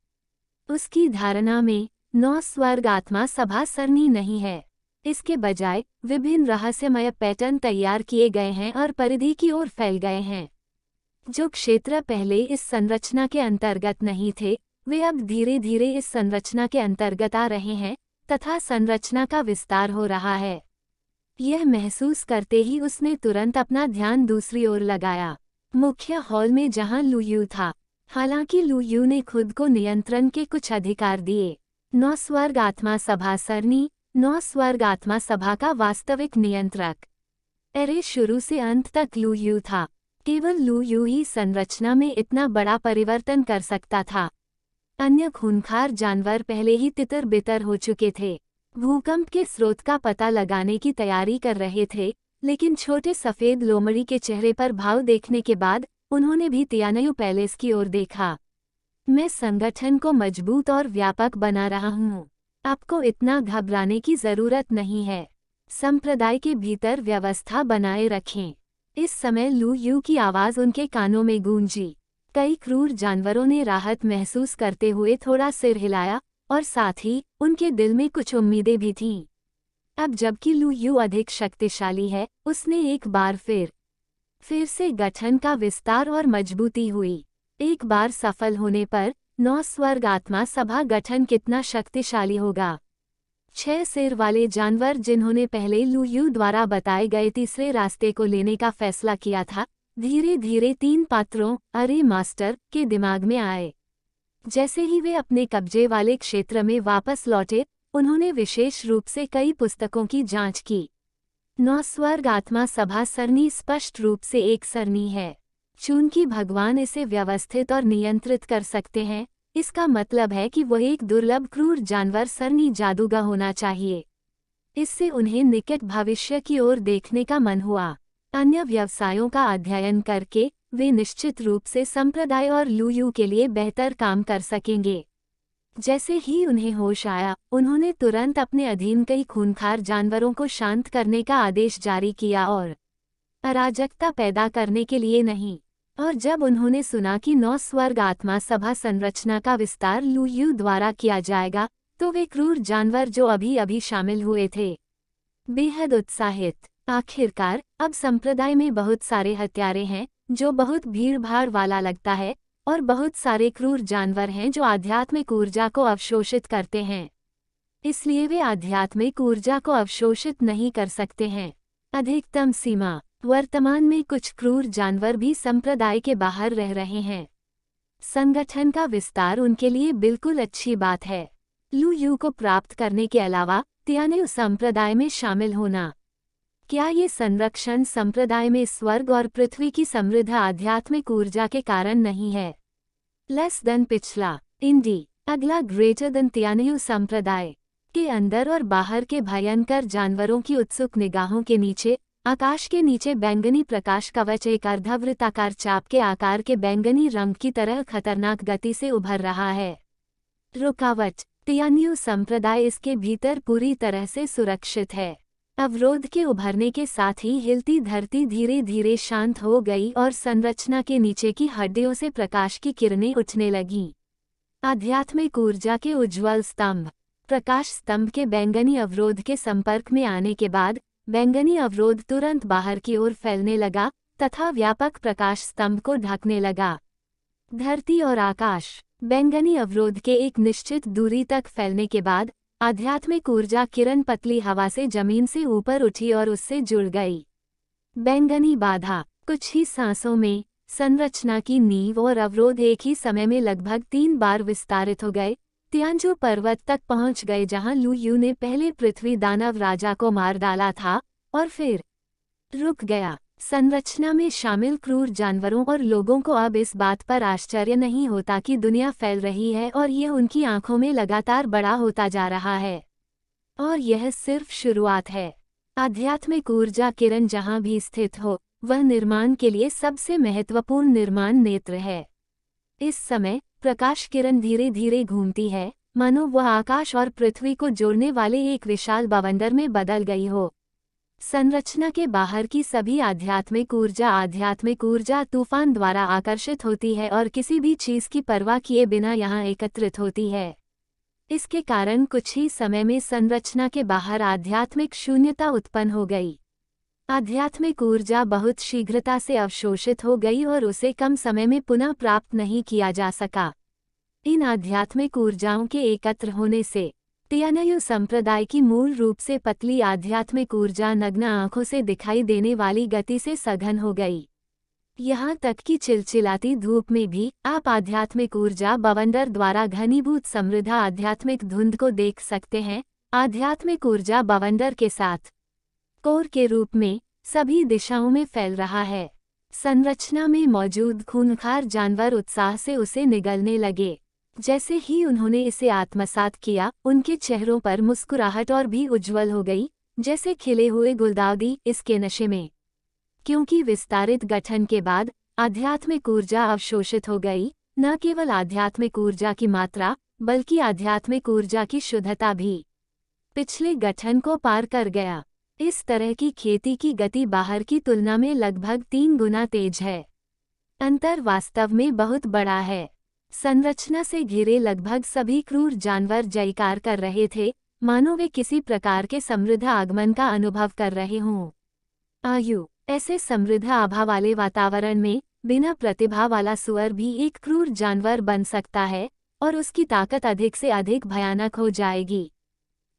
उसकी धारणा में 9 स्वर्ग आत्मा सभा सरनी नहीं है। इसके बजाय विभिन्न रहस्यमय पैटर्न तैयार किए गए हैं और परिधि की ओर फैल गए हैं। जो क्षेत्र पहले इस संरचना के अंतर्गत नहीं थे, वे अब धीरे धीरे इस संरचना के अंतर्गत आ रहे हैं तथा संरचना का विस्तार हो रहा है। यह महसूस करते ही उसने तुरंत अपना ध्यान दूसरी ओर लगाया, मुख्य हॉल में जहां लू यू था। हालांकि लू यू ने खुद को नियंत्रण के कुछ अधिकार दिए। 9 स्वर्ग आत्मा सभा सरनी, 9 स्वर्ग आत्मा सभा का वास्तविक नियंत्रक। अरे शुरू से अंत तक लू यू था। केवल लू यू ही संरचना में इतना बड़ा परिवर्तन कर सकता था। अन्य खूंखार जानवर पहले ही तितर बितर हो चुके थे, भूकंप के स्रोत का पता लगाने की तैयारी कर रहे थे, लेकिन छोटे सफेद लोमड़ी के चेहरे पर भाव देखने के बाद उन्होंने भी त्यानयु पैलेस की ओर देखा। मैं संगठन को मजबूत और व्यापक बना रहा हूँ। आपको इतना घबराने की जरूरत नहीं है। संप्रदाय के भीतर व्यवस्था बनाए रखें। इस समय लू यू की आवाज उनके कानों में गूंजी। कई क्रूर जानवरों ने राहत महसूस करते हुए थोड़ा सिर हिलाया और साथ ही उनके दिल में कुछ उम्मीदें भी थीं। अब जबकि लू यू अधिक शक्तिशाली है, उसने एक बार फिर से गठन का विस्तार और मजबूती हुई। एक बार सफल होने पर 9 स्वर्ग आत्मा सभा गठन कितना शक्तिशाली होगा। 6 सिर वाले जानवर जिन्होंने पहले लू यू द्वारा बताए गए तीसरे रास्ते को लेने का फैसला किया था, धीरे धीरे 3 पात्रों अरे मास्टर के दिमाग में आए। जैसे ही वे अपने कब्जे वाले क्षेत्र में वापस लौटे, उन्होंने विशेष रूप से कई पुस्तकों की जांच की। 9 स्वर्ग आत्मा सभा सरनी स्पष्ट रूप से एक सरनी है। चूंकि भगवान इसे व्यवस्थित और नियंत्रित कर सकते हैं, इसका मतलब है कि वह एक दुर्लभ क्रूर जानवर सरनी जादूगर होना चाहिए। इससे उन्हें निकट भविष्य की ओर देखने का मन हुआ। अन्य व्यवसायों का अध्ययन करके वे निश्चित रूप से संप्रदाय और लू यू के लिए बेहतर काम कर सकेंगे। जैसे ही उन्हें होश आया, उन्होंने तुरंत अपने अधीन कई खूंखार जानवरों को शांत करने का आदेश जारी किया और अराजकता पैदा करने के लिए नहीं। और जब उन्होंने सुना कि 9 स्वर्ग आत्मा सभा संरचना का विस्तार लू यू द्वारा किया जाएगा, तो वे क्रूर जानवर जो अभी अभी शामिल हुए थे बेहद उत्साहित। आखिरकार अब संप्रदाय में बहुत सारे हत्यारे हैं जो बहुत भीड़-भाड़ वाला लगता है, और बहुत सारे क्रूर जानवर हैं जो आध्यात्मिक ऊर्जा को अवशोषित करते हैं। इसलिए वे आध्यात्मिक ऊर्जा को अवशोषित नहीं कर सकते हैं। अधिकतम सीमा। वर्तमान में कुछ क्रूर जानवर भी संप्रदाय के बाहर रह रहे हैं। संगठन का विस्तार उनके लिए बिल्कुल अच्छी बात है। लू यू को प्राप्त करने के अलावा त्यानयु संप्रदाय में शामिल होना। क्या ये संरक्षण संप्रदाय में स्वर्ग और पृथ्वी की समृद्ध आध्यात्मिक ऊर्जा के कारण नहीं है? लेस देन पिछला। इंडी। अगला ग्रेटर देन त्यानयु संप्रदाय के अंदर और बाहर के भयंकर जानवरों की उत्सुक निगाहों के नीचे, आकाश के नीचे बैंगनी प्रकाश कवच एक अर्धवृत्ताकार चाप के आकार के बैंगनी रंग की तरह खतरनाक गति से उभर रहा है। रुकावट। त्यानयु संप्रदाय इसके भीतर पूरी तरह से सुरक्षित है। अवरोध के उभरने के साथ ही हिलती धरती धीरे धीरे शांत हो गई और संरचना के नीचे की हड्डियों से प्रकाश की किरणें उठने लगीं। आध्यात्मिक ऊर्जा के उज्ज्वल स्तंभ। प्रकाश स्तंभ के बैंगनी अवरोध के संपर्क में आने के बाद बैंगनी अवरोध तुरंत बाहर की ओर फैलने लगा तथा व्यापक प्रकाश स्तंभ को ढकने लगा। धरती और आकाश। बैंगनी अवरोध के एक निश्चित दूरी तक फैलने के बाद आध्यात्मिक ऊर्जा किरण पतली हवा से जमीन से ऊपर उठी और उससे जुड़ गई। बैंगनी बाधा। कुछ ही सांसों में संरचना की नींव और अवरोध एक ही समय में लगभग 3 बार विस्तारित हो गए, तियांजु पर्वत तक पहुंच गए जहां लू यू ने पहले पृथ्वी दानव राजा को मार डाला था और फिर रुक गया। संरचना में शामिल क्रूर जानवरों और लोगों को अब इस बात पर आश्चर्य नहीं होता कि दुनिया फैल रही है और ये उनकी आंखों में लगातार बड़ा होता जा रहा है। और यह सिर्फ शुरुआत है। आध्यात्मिक ऊर्जा किरण जहां भी स्थित हो, वह निर्माण के लिए सबसे महत्वपूर्ण निर्माण नेत्र है। इस समय प्रकाश किरण धीरे धीरे घूमती है, मानो वह आकाश और पृथ्वी को जोड़ने वाले एक विशाल बवंडर में बदल गई हो। संरचना के बाहर की सभी आध्यात्मिक ऊर्जा तूफान द्वारा आकर्षित होती है और किसी भी चीज की परवाह किए बिना यहाँ एकत्रित होती है। इसके कारण कुछ ही समय में संरचना के बाहर आध्यात्मिक शून्यता उत्पन्न हो गई। आध्यात्मिक ऊर्जा बहुत शीघ्रता से अवशोषित हो गई और उसे कम समय में पुनः प्राप्त नहीं किया जा सका। इन आध्यात्मिक ऊर्जाओं के एकत्र होने से तियानयु संप्रदाय की मूल रूप से पतली आध्यात्मिक ऊर्जा नग्न आंखों से दिखाई देने वाली गति से सघन हो गई। यहाँ तक कि चिलचिलाती धूप में भी आप आध्यात्मिक ऊर्जा बवंडर द्वारा घनीभूत समृद्ध आध्यात्मिक धुंध को देख सकते हैं। आध्यात्मिक ऊर्जा बवंडर के साथ कोर के रूप में सभी दिशाओं में फैल रहा है। संरचना में मौजूद खूंखार जानवर उत्साह से उसे निगलने लगे। जैसे ही उन्होंने इसे आत्मसात किया, उनके चेहरों पर मुस्कुराहट और भी उज्ज्वल हो गई, जैसे खिले हुए गुलदाउदी इसके नशे में। क्योंकि विस्तारित गठन के बाद आध्यात्मिक ऊर्जा अवशोषित हो गई, न केवल आध्यात्मिक ऊर्जा की मात्रा बल्कि आध्यात्मिक ऊर्जा की शुद्धता भी पिछले गठन को पार कर गया। इस तरह की खेती की गति बाहर की तुलना में लगभग 3 गुना तेज है। अंतर वास्तव में बहुत बड़ा है। संरचना से घिरे लगभग सभी क्रूर जानवर जयकार कर रहे थे, मानो वे किसी प्रकार के समृद्ध आगमन का अनुभव कर रहे हों। आयु। ऐसे समृद्ध आभा वाले वातावरण में बिना प्रतिभा वाला सुअर भी एक क्रूर जानवर बन सकता है और उसकी ताकत अधिक से अधिक भयानक हो जाएगी।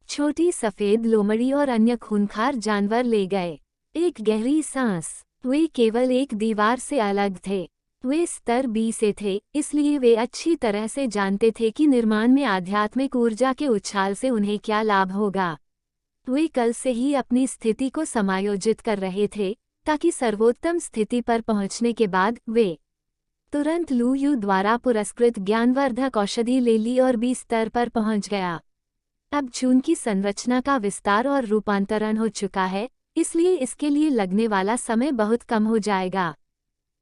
छोटी सफेद लोमड़ी और अन्य खूंखार जानवर ले गए एक गहरी सांस। वे केवल एक दीवार से अलग थे। वे स्तर B से थे, इसलिए वे अच्छी तरह से जानते थे कि निर्माण में आध्यात्मिक ऊर्जा के उछाल से उन्हें क्या लाभ होगा। वे कल से ही अपनी स्थिति को समायोजित कर रहे थे ताकि सर्वोत्तम स्थिति पर पहुंचने के बाद वे तुरंत लू यू द्वारा पुरस्कृत ज्ञानवर्धक औषधि ले ली और B स्तर पर पहुंच गया। अब चूंकि संरचना का विस्तार और रूपांतरण हो चुका है, इसलिए इसके लिए लगने वाला समय बहुत कम हो जाएगा।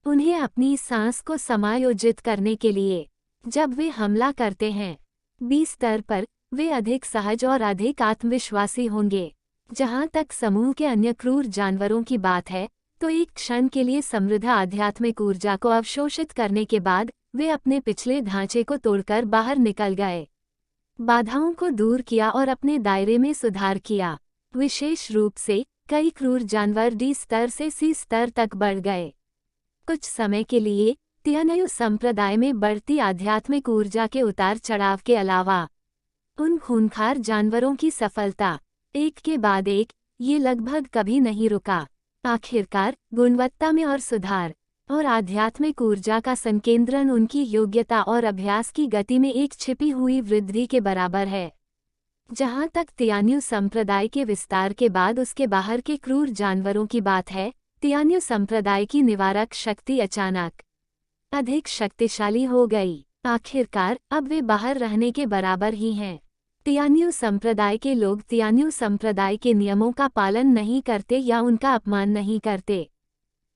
उन्हें अपनी सांस को समायोजित करने के लिए जब वे हमला करते हैं B स्तर पर, वे अधिक सहज और अधिक आत्मविश्वासी होंगे। जहां तक समूह के अन्य क्रूर जानवरों की बात है, तो एक क्षण के लिए समृद्ध आध्यात्मिक ऊर्जा को अवशोषित करने के बाद वे अपने पिछले ढांचे को तोड़कर बाहर निकल गए, बाधाओं को दूर किया और अपने दायरे में सुधार किया। विशेष रूप से कई क्रूर जानवर D स्तर से C स्तर तक बढ़ गए। कुछ समय के लिए तियानयु संप्रदाय में बढ़ती आध्यात्मिक ऊर्जा के उतार चढ़ाव के अलावा उन खूंखार जानवरों की सफलता एक के बाद एक ये लगभग कभी नहीं रुका। आखिरकार गुणवत्ता में और सुधार और आध्यात्मिक ऊर्जा का संकेंद्रण उनकी योग्यता और अभ्यास की गति में एक छिपी हुई वृद्धि के बराबर है। जहाँ तक तियानयु संप्रदाय के विस्तार के बाद उसके बाहर के क्रूर जानवरों की बात है, तियानयु संप्रदाय की निवारक शक्ति अचानक अधिक शक्तिशाली हो गई। आखिरकार अब वे बाहर रहने के बराबर ही हैं। तियानयु संप्रदाय के लोग तियानयु संप्रदाय के नियमों का पालन नहीं करते या उनका अपमान नहीं करते।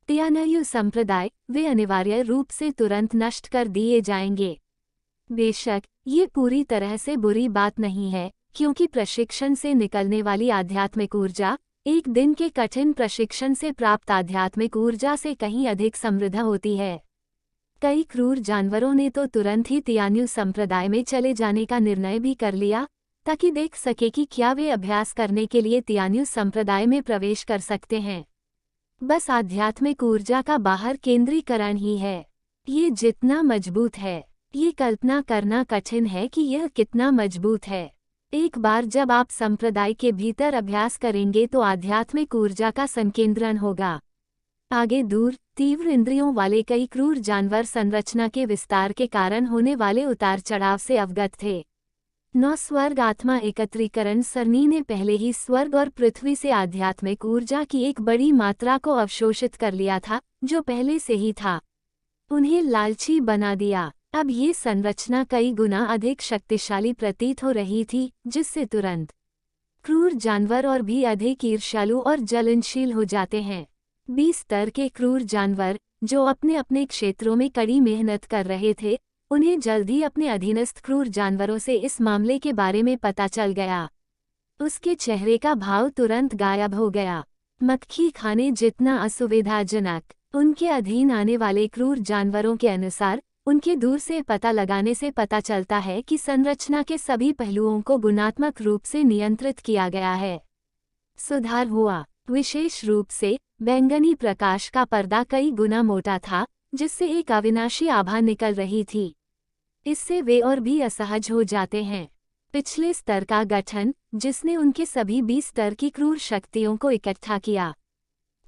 तियानयु संप्रदाय वे अनिवार्य रूप से तुरंत नष्ट कर दिए जाएंगे। बेशक ये पूरी तरह से बुरी बात नहीं है, क्योंकि प्रशिक्षण से निकलने वाली आध्यात्मिक ऊर्जा एक दिन के कठिन प्रशिक्षण से प्राप्त आध्यात्मिक ऊर्जा से कहीं अधिक समृद्ध होती है। कई क्रूर जानवरों ने तो तुरंत ही तियानयु संप्रदाय में चले जाने का निर्णय भी कर लिया, ताकि देख सके कि क्या वे अभ्यास करने के लिए तियान्यू संप्रदाय में प्रवेश कर सकते हैं। बस आध्यात्मिक ऊर्जा का बाहर केंद्रीकरण ही है। ये जितना मजबूत है, ये कल्पना करना कठिन है कि यह कितना मजबूत है। एक बार जब आप संप्रदाय के भीतर अभ्यास करेंगे तो आध्यात्मिक ऊर्जा का संकेंद्रण होगा। आगे दूर तीव्र इंद्रियों वाले कई क्रूर जानवर संरचना के विस्तार के कारण होने वाले उतार चढ़ाव से अवगत थे। 9 स्वर्ग आत्मा एकत्रीकरण सरनी ने पहले ही स्वर्ग और पृथ्वी से आध्यात्मिक ऊर्जा की एक बड़ी मात्रा को अवशोषित कर लिया था, जो पहले से ही था। उन्हें लालची बना दिया। अब ये संरचना कई गुना अधिक शक्तिशाली प्रतीत हो रही थी, जिससे तुरंत क्रूर जानवर और भी अधिक ईर्ष्यालु और जलनशील हो जाते हैं। 20 स्तर के क्रूर जानवर, जो अपने अपने क्षेत्रों में कड़ी मेहनत कर रहे थे, उन्हें जल्द ही अपने अधीनस्थ क्रूर जानवरों से इस मामले के बारे में पता चल गया। उसके चेहरे का भाव तुरंत गायब हो गया। मक्खी खाने जितना असुविधाजनक। उनके अधीन आने वाले क्रूर जानवरों के अनुसार उनके दूर से पता लगाने से पता चलता है कि संरचना के सभी पहलुओं को गुणात्मक रूप से नियंत्रित किया गया है। सुधार हुआ। विशेष रूप से बैंगनी प्रकाश का पर्दा कई गुना मोटा था, जिससे एक अविनाशी आभा निकल रही थी। इससे वे और भी असहज हो जाते हैं। पिछले स्तर का गठन, जिसने उनके सभी 20 स्तर की क्रूर शक्तियों को इकट्ठा किया।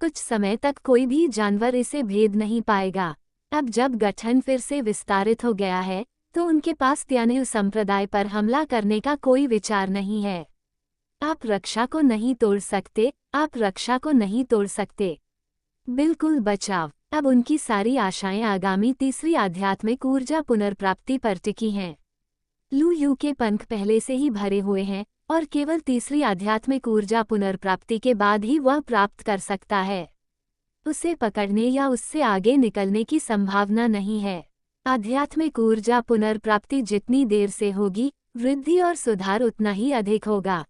कुछ समय तक कोई भी जानवर इसे भेद नहीं पाएगा। अब जब गठन फिर से विस्तारित हो गया है, तो उनके पास तियान्यू संप्रदाय पर हमला करने का कोई विचार नहीं है। आप रक्षा को नहीं तोड़ सकते, आप रक्षा को नहीं तोड़ सकते। बिल्कुल बचाव। अब उनकी सारी आशाएं आगामी तीसरी आध्यात्मिक ऊर्जा पुनर्प्राप्ति पर टिकी हैं। लू यू के पंख पहले से ही भरे हुए हैं और केवल तीसरी आध्यात्मिक ऊर्जा पुनर्प्राप्ति के बाद ही वह प्राप्त कर सकता है। उसे पकड़ने या उससे आगे निकलने की संभावना नहीं है। आध्यात्मिक ऊर्जा पुनर्प्राप्ति जितनी देर से होगी, वृद्धि और सुधार उतना ही अधिक होगा।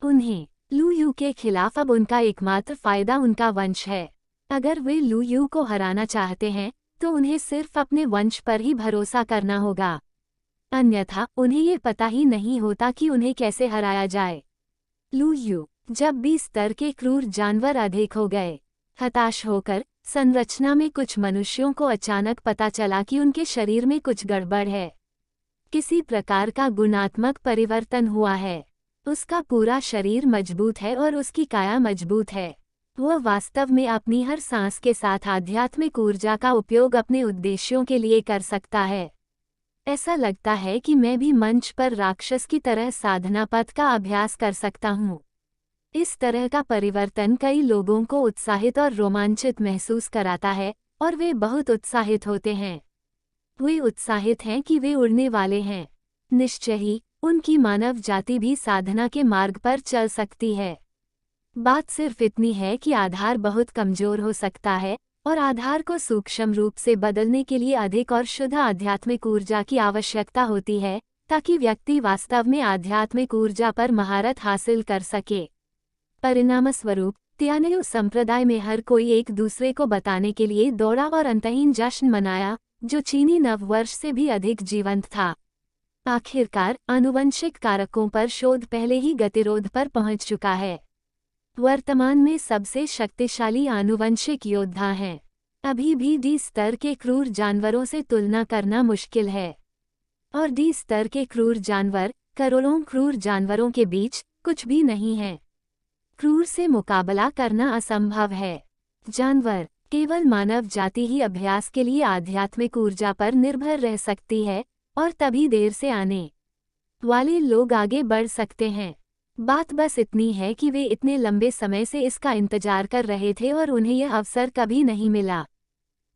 उन्हें लू यू के खिलाफ अब उनका एकमात्र फायदा उनका वंश है। अगर वे लू यू को हराना चाहते हैं, तो उन्हें सिर्फ अपने वंश पर ही भरोसा करना होगा। अन्यथा उन्हें ये पता ही नहीं होता कि उन्हें कैसे हराया जाए। लू यू। जब 20 स्तर के क्रूर जानवर अधिक हो गए, हताश होकर संरचना में कुछ मनुष्यों को अचानक पता चला कि उनके शरीर में कुछ गड़बड़ है। किसी प्रकार का गुणात्मक परिवर्तन हुआ है। उसका पूरा शरीर मजबूत है और उसकी काया मजबूत है। वह वास्तव में अपनी हर सांस के साथ आध्यात्मिक ऊर्जा का उपयोग अपने उद्देश्यों के लिए कर सकता है। ऐसा लगता है कि मैं भी मंच पर राक्षस की तरह साधना पथ का अभ्यास कर सकता हूँ। इस तरह का परिवर्तन कई लोगों को उत्साहित और रोमांचित महसूस कराता है और वे बहुत उत्साहित होते हैं। वे उत्साहित हैं कि वे उड़ने वाले हैं। निश्चय ही उनकी मानव जाति भी साधना के मार्ग पर चल सकती है। बात सिर्फ इतनी है कि आधार बहुत कमजोर हो सकता है और आधार को सूक्ष्म रूप से बदलने के लिए अधिक और शुद्ध आध्यात्मिक ऊर्जा की आवश्यकता होती है, ताकि व्यक्ति वास्तव में आध्यात्मिक ऊर्जा पर महारत हासिल कर सके। परिणामस्वरूप तियान्यू संप्रदाय में हर कोई एक दूसरे को बताने के लिए दौड़ा और अंतहीन जश्न मनाया, जो चीनी नववर्ष से भी अधिक जीवंत था। आखिरकार आनुवंशिक कारकों पर शोध पहले ही गतिरोध पर पहुंच चुका है। वर्तमान में सबसे शक्तिशाली आनुवंशिक योद्धा हैं। अभी भी डी स्तर के क्रूर जानवरों से तुलना करना मुश्किल है। और डी स्तर के क्रूर जानवर करोड़ों क्रूर जानवरों के बीच कुछ भी नहीं है। क्रूर से मुकाबला करना असंभव है। जानवर केवल मानव जाति ही अभ्यास के लिए आध्यात्मिक ऊर्जा पर निर्भर रह सकती है और तभी देर से आने वाले लोग आगे बढ़ सकते हैं। बात बस इतनी है कि वे इतने लंबे समय से इसका इंतजार कर रहे थे और उन्हें यह अवसर कभी नहीं मिला।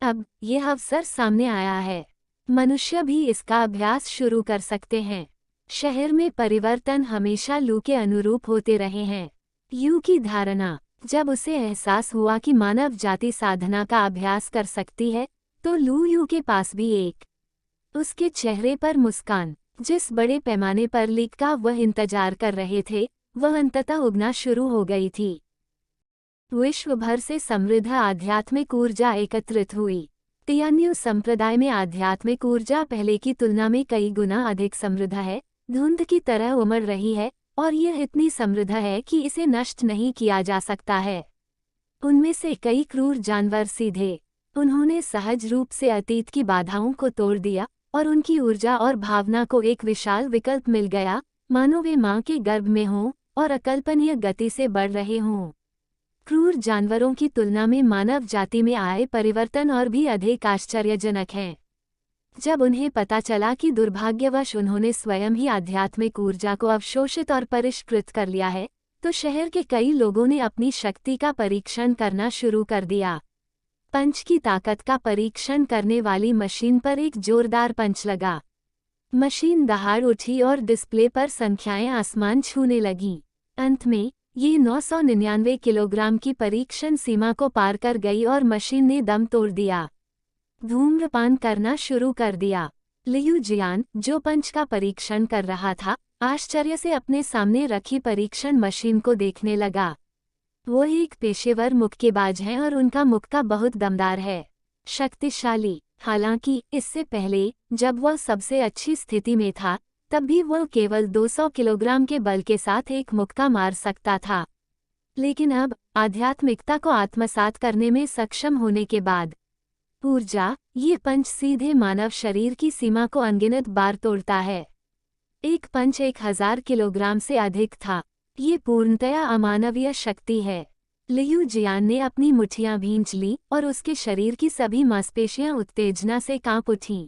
अब यह अवसर सामने आया है। मनुष्य भी इसका अभ्यास शुरू कर सकते हैं। शहर में परिवर्तन हमेशा लू के अनुरूप होते रहे हैं। यू की धारणा, जब उसे एहसास हुआ कि मानव जाति साधना का अभ्यास कर सकती है, तो लू यू के पास भी एक उसके चेहरे पर मुस्कान, जिस बड़े पैमाने पर लीक का वह इंतजार कर रहे थे, वह अंततः उगना शुरू हो गई थी। विश्व भर से समृद्ध आध्यात्मिक ऊर्जा एकत्रित हुई। तियान्यू संप्रदाय में आध्यात्मिक ऊर्जा पहले की तुलना में कई गुना अधिक समृद्ध है धुंध की तरह उमड़ रही है और यह इतनी समृद्ध है कि इसे नष्ट नहीं किया जा सकता है। उनमें से कई क्रूर जानवर सीधे उन्होंने सहज रूप से अतीत की बाधाओं को तोड़ दिया और उनकी ऊर्जा और भावना को एक विशाल विकल्प मिल गया, मानो वे मां के गर्भ में हों और अकल्पनीय गति से बढ़ रहे हों। क्रूर जानवरों की तुलना में मानव जाति में आए परिवर्तन और भी अधिक आश्चर्यजनक हैं। जब उन्हें पता चला कि दुर्भाग्यवश उन्होंने स्वयं ही आध्यात्मिक ऊर्जा को अवशोषित और परिष्कृत कर लिया है, तो शहर के कई लोगों ने अपनी शक्ति का परीक्षण करना शुरू कर दिया। पंच की ताकत का परीक्षण करने वाली मशीन पर एक जोरदार पंच लगा। मशीन दहाड़ उठी और डिस्प्ले पर संख्याएं आसमान छूने लगीं। अंत में ये 999 किलोग्राम की परीक्षण सीमा को पार कर गई और मशीन ने दम तोड़ दिया, धूम्रपान करना शुरू कर दिया। लियू जियान, जो पंच का परीक्षण कर रहा था, आश्चर्य से अपने सामने रखी परीक्षण मशीन को देखने लगा। वो एक पेशेवर मुक्केबाज हैं और उनका मुक्का बहुत दमदार है, शक्तिशाली। हालांकि इससे पहले जब वह सबसे अच्छी स्थिति में था, तब भी वह केवल 200 किलोग्राम के बल के साथ एक मुक्का मार सकता था। लेकिन अब आध्यात्मिकता को आत्मसात करने में सक्षम होने के बाद ऊर्जा, ये पंच सीधे मानव शरीर की सीमा को अनगिनत बार तोड़ता है। एक पंच 1000 किलोग्राम से अधिक था। ये पूर्णतया अमानवीय शक्ति है। लियू जियान ने अपनी मुट्ठियां भींच लीं और उसके शरीर की सभी मांसपेशियां उत्तेजना से कांप उठीं।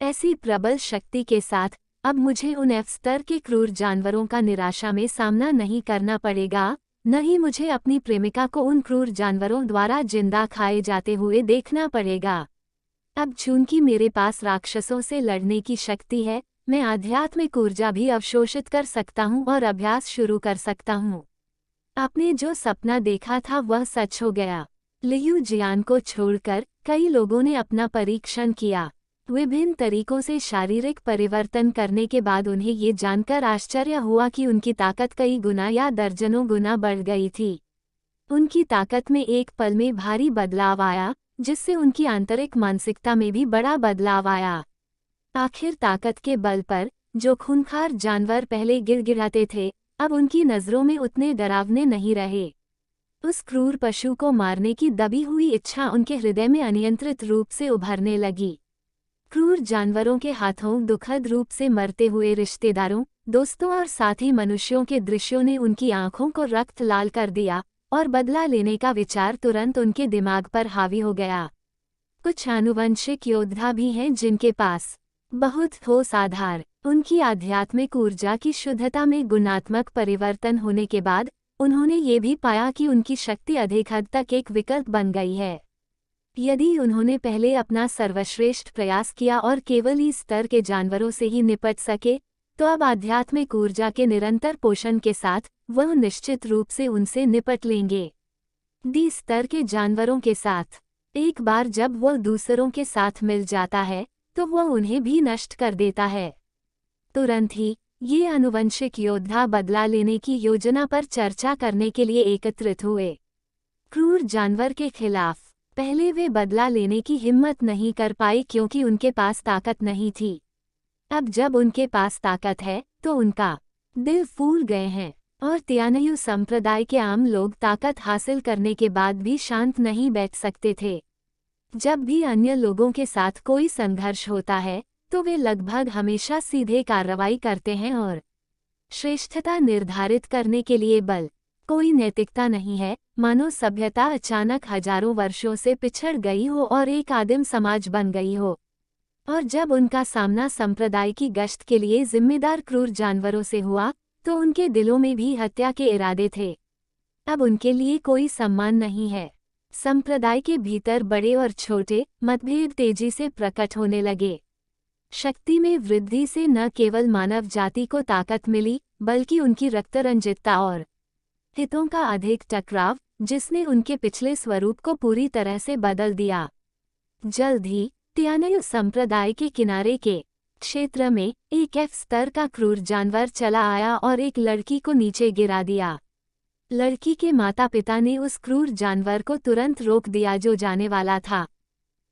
ऐसी प्रबल शक्ति के साथ अब मुझे उन एफ स्तर के क्रूर जानवरों का निराशा में सामना नहीं करना पड़ेगा, न ही मुझे अपनी प्रेमिका को उन क्रूर जानवरों द्वारा जिंदा खाए जाते हुए देखना पड़ेगा। अब चूंकि मेरे पास राक्षसों से लड़ने की शक्ति है, मैं आध्यात्मिक ऊर्जा भी अवशोषित कर सकता हूँ और अभ्यास शुरू कर सकता हूँ। आपने जो सपना देखा था वह सच हो गया। लियू जियान को छोड़कर कई लोगों ने अपना परीक्षण किया। विभिन्न तरीकों से शारीरिक परिवर्तन करने के बाद उन्हें ये जानकर आश्चर्य हुआ कि उनकी ताकत कई गुना या दर्जनों गुना बढ़ गई थी। उनकी ताकत में एक पल में भारी बदलाव आया, जिससे उनकी आंतरिक मानसिकता में भी बड़ा बदलाव आया। आखिर ताकत के बल पर जो खूंखार जानवर पहले गिड़गिड़ाते थे, अब उनकी नज़रों में उतने डरावने नहीं रहे। उस क्रूर पशु को मारने की दबी हुई इच्छा उनके हृदय में अनियंत्रित रूप से उभरने लगी। क्रूर जानवरों के हाथों दुखद रूप से मरते हुए रिश्तेदारों, दोस्तों और साथी मनुष्यों के दृश्यों ने उनकी आंखों को रक्त लाल कर दिया और बदला लेने का विचार तुरंत उनके दिमाग पर हावी हो गया। कुछ आनुवंशिक योद्धा भी हैं जिनके पास बहुत ठोस आधार, उनकी आध्यात्मिक ऊर्जा की शुद्धता में गुणात्मक परिवर्तन होने के बाद उन्होंने ये भी पाया कि उनकी शक्ति अधिक हद तक एक विकल्प बन गई है। यदि उन्होंने पहले अपना सर्वश्रेष्ठ प्रयास किया और केवल इस स्तर के जानवरों से ही निपट सके, तो अब आध्यात्मिक ऊर्जा के निरंतर पोषण के साथ वह निश्चित रूप से उनसे निपट लेंगे। डी स्तर के जानवरों के साथ एक बार जब वह दूसरों के साथ मिल जाता है, तो वह उन्हें भी नष्ट कर देता है। तुरंत ही ये आनुवंशिक योद्धा बदला लेने की योजना पर चर्चा करने के लिए एकत्रित हुए। क्रूर जानवर के खिलाफ पहले वे बदला लेने की हिम्मत नहीं कर पाए क्योंकि उनके पास ताकत नहीं थी। अब जब उनके पास ताकत है तो उनका दिल फूल गए हैं और त्यानयु संप्रदाय के आम लोग ताकत हासिल करने के बाद भी शांत नहीं बैठ सकते थे। जब भी अन्य लोगों के साथ कोई संघर्ष होता है तो वे लगभग हमेशा सीधे कार्रवाई करते हैं और श्रेष्ठता निर्धारित करने के लिए बल, कोई नैतिकता नहीं है, मानो सभ्यता अचानक हजारों वर्षों से पिछड़ गई हो और एक आदिम समाज बन गई हो। और जब उनका सामना संप्रदाय की गश्त के लिए जिम्मेदार क्रूर जानवरों से हुआ, तो उनके दिलों में भी हत्या के इरादे थे। अब उनके लिए कोई सम्मान नहीं है। संप्रदाय के भीतर बड़े और छोटे मतभेद तेजी से प्रकट होने लगे। शक्ति में वृद्धि से न केवल मानव जाति को ताकत मिली, बल्कि उनकी रक्तरंजितता और हितों का अधिक टकराव, जिसने उनके पिछले स्वरूप को पूरी तरह से बदल दिया। जल्द ही त्यानयु संप्रदाय के किनारे के क्षेत्र में एक एफ स्तर का क्रूर जानवर चला आया और एक लड़की को नीचे गिरा दिया। लड़की के माता पिता ने उस क्रूर जानवर को तुरंत रोक दिया जो जाने वाला था।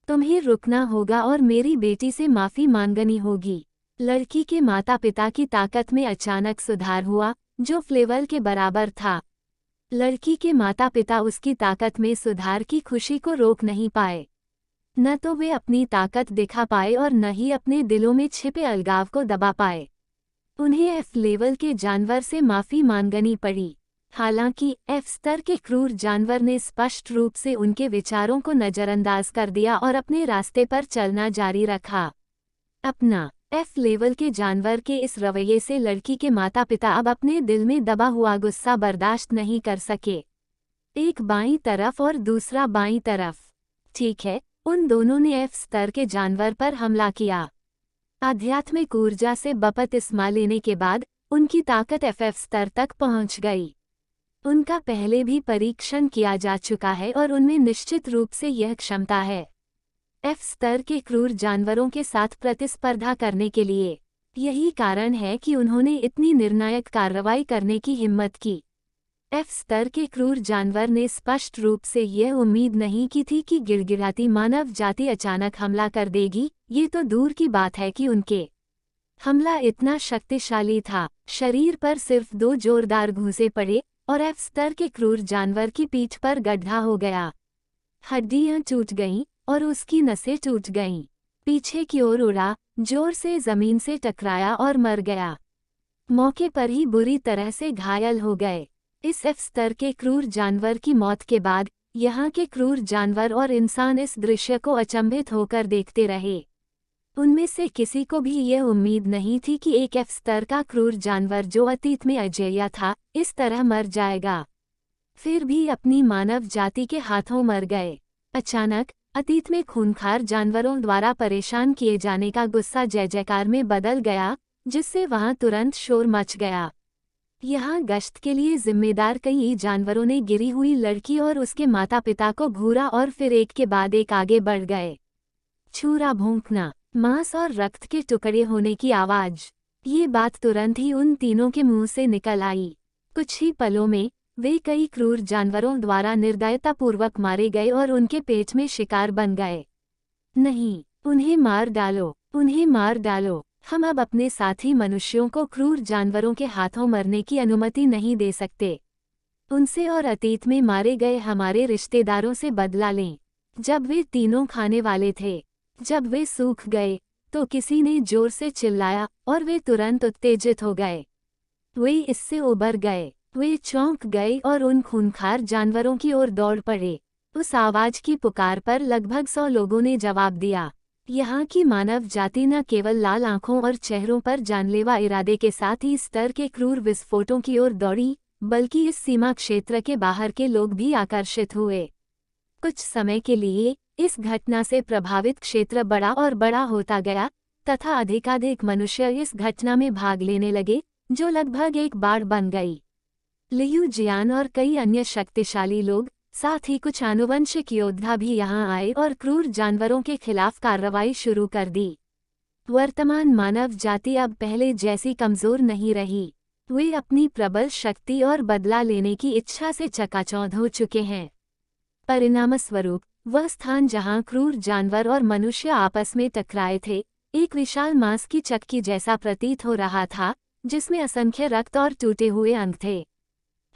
तुम्हें रुकना होगा और मेरी बेटी से माफी मांगनी होगी। लड़की के माता पिता की ताकत में अचानक सुधार हुआ, जो फ्लेवर के बराबर था। लड़की के माता पिता उसकी ताकत में सुधार की खुशी को रोक नहीं पाए। न तो वे अपनी ताकत दिखा पाए और न ही अपने दिलों में छिपे अलगाव को दबा पाए। उन्हें एफ लेवल के जानवर से माफी मांगनी पड़ी। हालांकि एफ स्तर के क्रूर जानवर ने स्पष्ट रूप से उनके विचारों को नजरअंदाज कर दिया और अपने रास्ते पर चलना जारी रखा। अपना एफ लेवल के जानवर के इस रवैये से लड़की के माता पिता अब अपने दिल में दबा हुआ गुस्सा बर्दाश्त नहीं कर सके। एक बाईं तरफ और दूसरा बाईं तरफ। ठीक है, उन दोनों ने एफ स्तर के जानवर पर हमला किया। आध्यात्मिक ऊर्जा से बपतिस्मा लेने के बाद उनकी ताकत एफ स्तर तक पहुंच गई। उनका पहले भी परीक्षण किया जा चुका है और उनमें निश्चित रूप से यह क्षमता है एफ स्तर के क्रूर जानवरों के साथ प्रतिस्पर्धा करने के लिए। यही कारण है कि उन्होंने इतनी निर्णायक कार्रवाई करने की हिम्मत की। एफ स्तर के क्रूर जानवर ने स्पष्ट रूप से यह उम्मीद नहीं की थी कि गिड़गिड़ाती मानव जाति अचानक हमला कर देगी। ये तो दूर की बात है कि उनके हमला इतना शक्तिशाली था। शरीर पर सिर्फ 2 जोरदार घूंसे पड़े और एफ स्तर के क्रूर जानवर की पीठ पर गड्ढा हो गया। हड्डियां टूट गईं और उसकी नसें टूट गईं। पीछे की ओर उड़ा, जोर से जमीन से टकराया और मर गया। मौके पर ही बुरी तरह से घायल हो गए। इस एफ स्तर के क्रूर जानवर की मौत के बाद यहाँ के क्रूर जानवर और इंसान इस दृश्य को अचंभित होकर देखते रहे। उनमें से किसी को भी यह उम्मीद नहीं थी कि एक एफ स्तर का क्रूर जानवर जो अतीत में अजेय था, इस तरह मर जाएगा। फिर भी अपनी मानव जाति के हाथों मर गए। अचानक अतीत में खूंखार जानवरों द्वारा परेशान किए जाने का गुस्सा जय जयकार में बदल गया, जिससे वहां तुरंत शोर मच गया। यहाँ गश्त के लिए जिम्मेदार कई जानवरों ने गिरी हुई लड़की और उसके माता पिता को घूरा और फिर एक के बाद एक आगे बढ़ गए। छूरा भौंकना, मांस और रक्त के टुकड़े होने की आवाज। ये बात तुरंत ही उन तीनों के मुंह से निकल आई। कुछ ही पलों में वे कई क्रूर जानवरों द्वारा निर्दयतापूर्वक मारे गए और उनके पेट में शिकार बन गए। नहीं, उन्हें मार डालो, उन्हें मार डालो। हम अब अपने साथी मनुष्यों को क्रूर जानवरों के हाथों मरने की अनुमति नहीं दे सकते। उनसे और अतीत में मारे गए हमारे रिश्तेदारों से बदला लें। जब वे तीनों खाने वाले थे, जब वे सूख गए, तो किसी ने जोर से चिल्लाया और वे तुरंत उत्तेजित हो गए। वे इससे उबर गए। वे चौंक गए और उन खूंखार जानवरों की ओर दौड़ पड़े। उस आवाज की पुकार पर लगभग 100 लोगों ने जवाब दिया। यहाँ की मानव जाति न केवल लाल आंखों और चेहरों पर जानलेवा इरादे के साथ ही स्तर के क्रूर विस्फोटों की ओर दौड़ी, बल्कि इस सीमा क्षेत्र के बाहर के लोग भी आकर्षित हुए। कुछ समय के लिए इस घटना से प्रभावित क्षेत्र बड़ा और बड़ा होता गया तथा अधिकाधिक मनुष्य इस घटना में भाग लेने लगे, जो लगभग एक बाढ़ बन गई। लियू जियान और कई अन्य शक्तिशाली लोग, साथ ही कुछ आनुवंशिक योद्धा भी यहाँ आए और क्रूर जानवरों के खिलाफ कार्रवाई शुरू कर दी। वर्तमान मानव जाति अब पहले जैसी कमजोर नहीं रही। वे अपनी प्रबल शक्ति और बदला लेने की इच्छा से चकाचौंध हो चुके हैं। परिणामस्वरूप वह स्थान जहाँ क्रूर जानवर और मनुष्य आपस में टकराए थे, एक विशाल मांस की चक्की जैसा प्रतीत हो रहा था, जिसमें असंख्य रक्त और टूटे हुए अंग थे।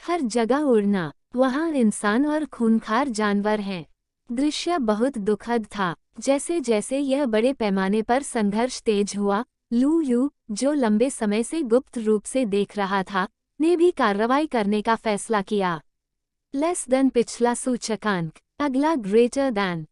हर जगह उड़ना, वहाँ इंसान और खूंखार जानवर हैं। दृश्य बहुत दुखद था। जैसे जैसे यह बड़े पैमाने पर संघर्ष तेज हुआ, लू यू, जो लंबे समय से गुप्त रूप से देख रहा था, ने भी कार्रवाई करने का फैसला किया। लेस देन पिछला सूचकांक, अगला ग्रेटर देन।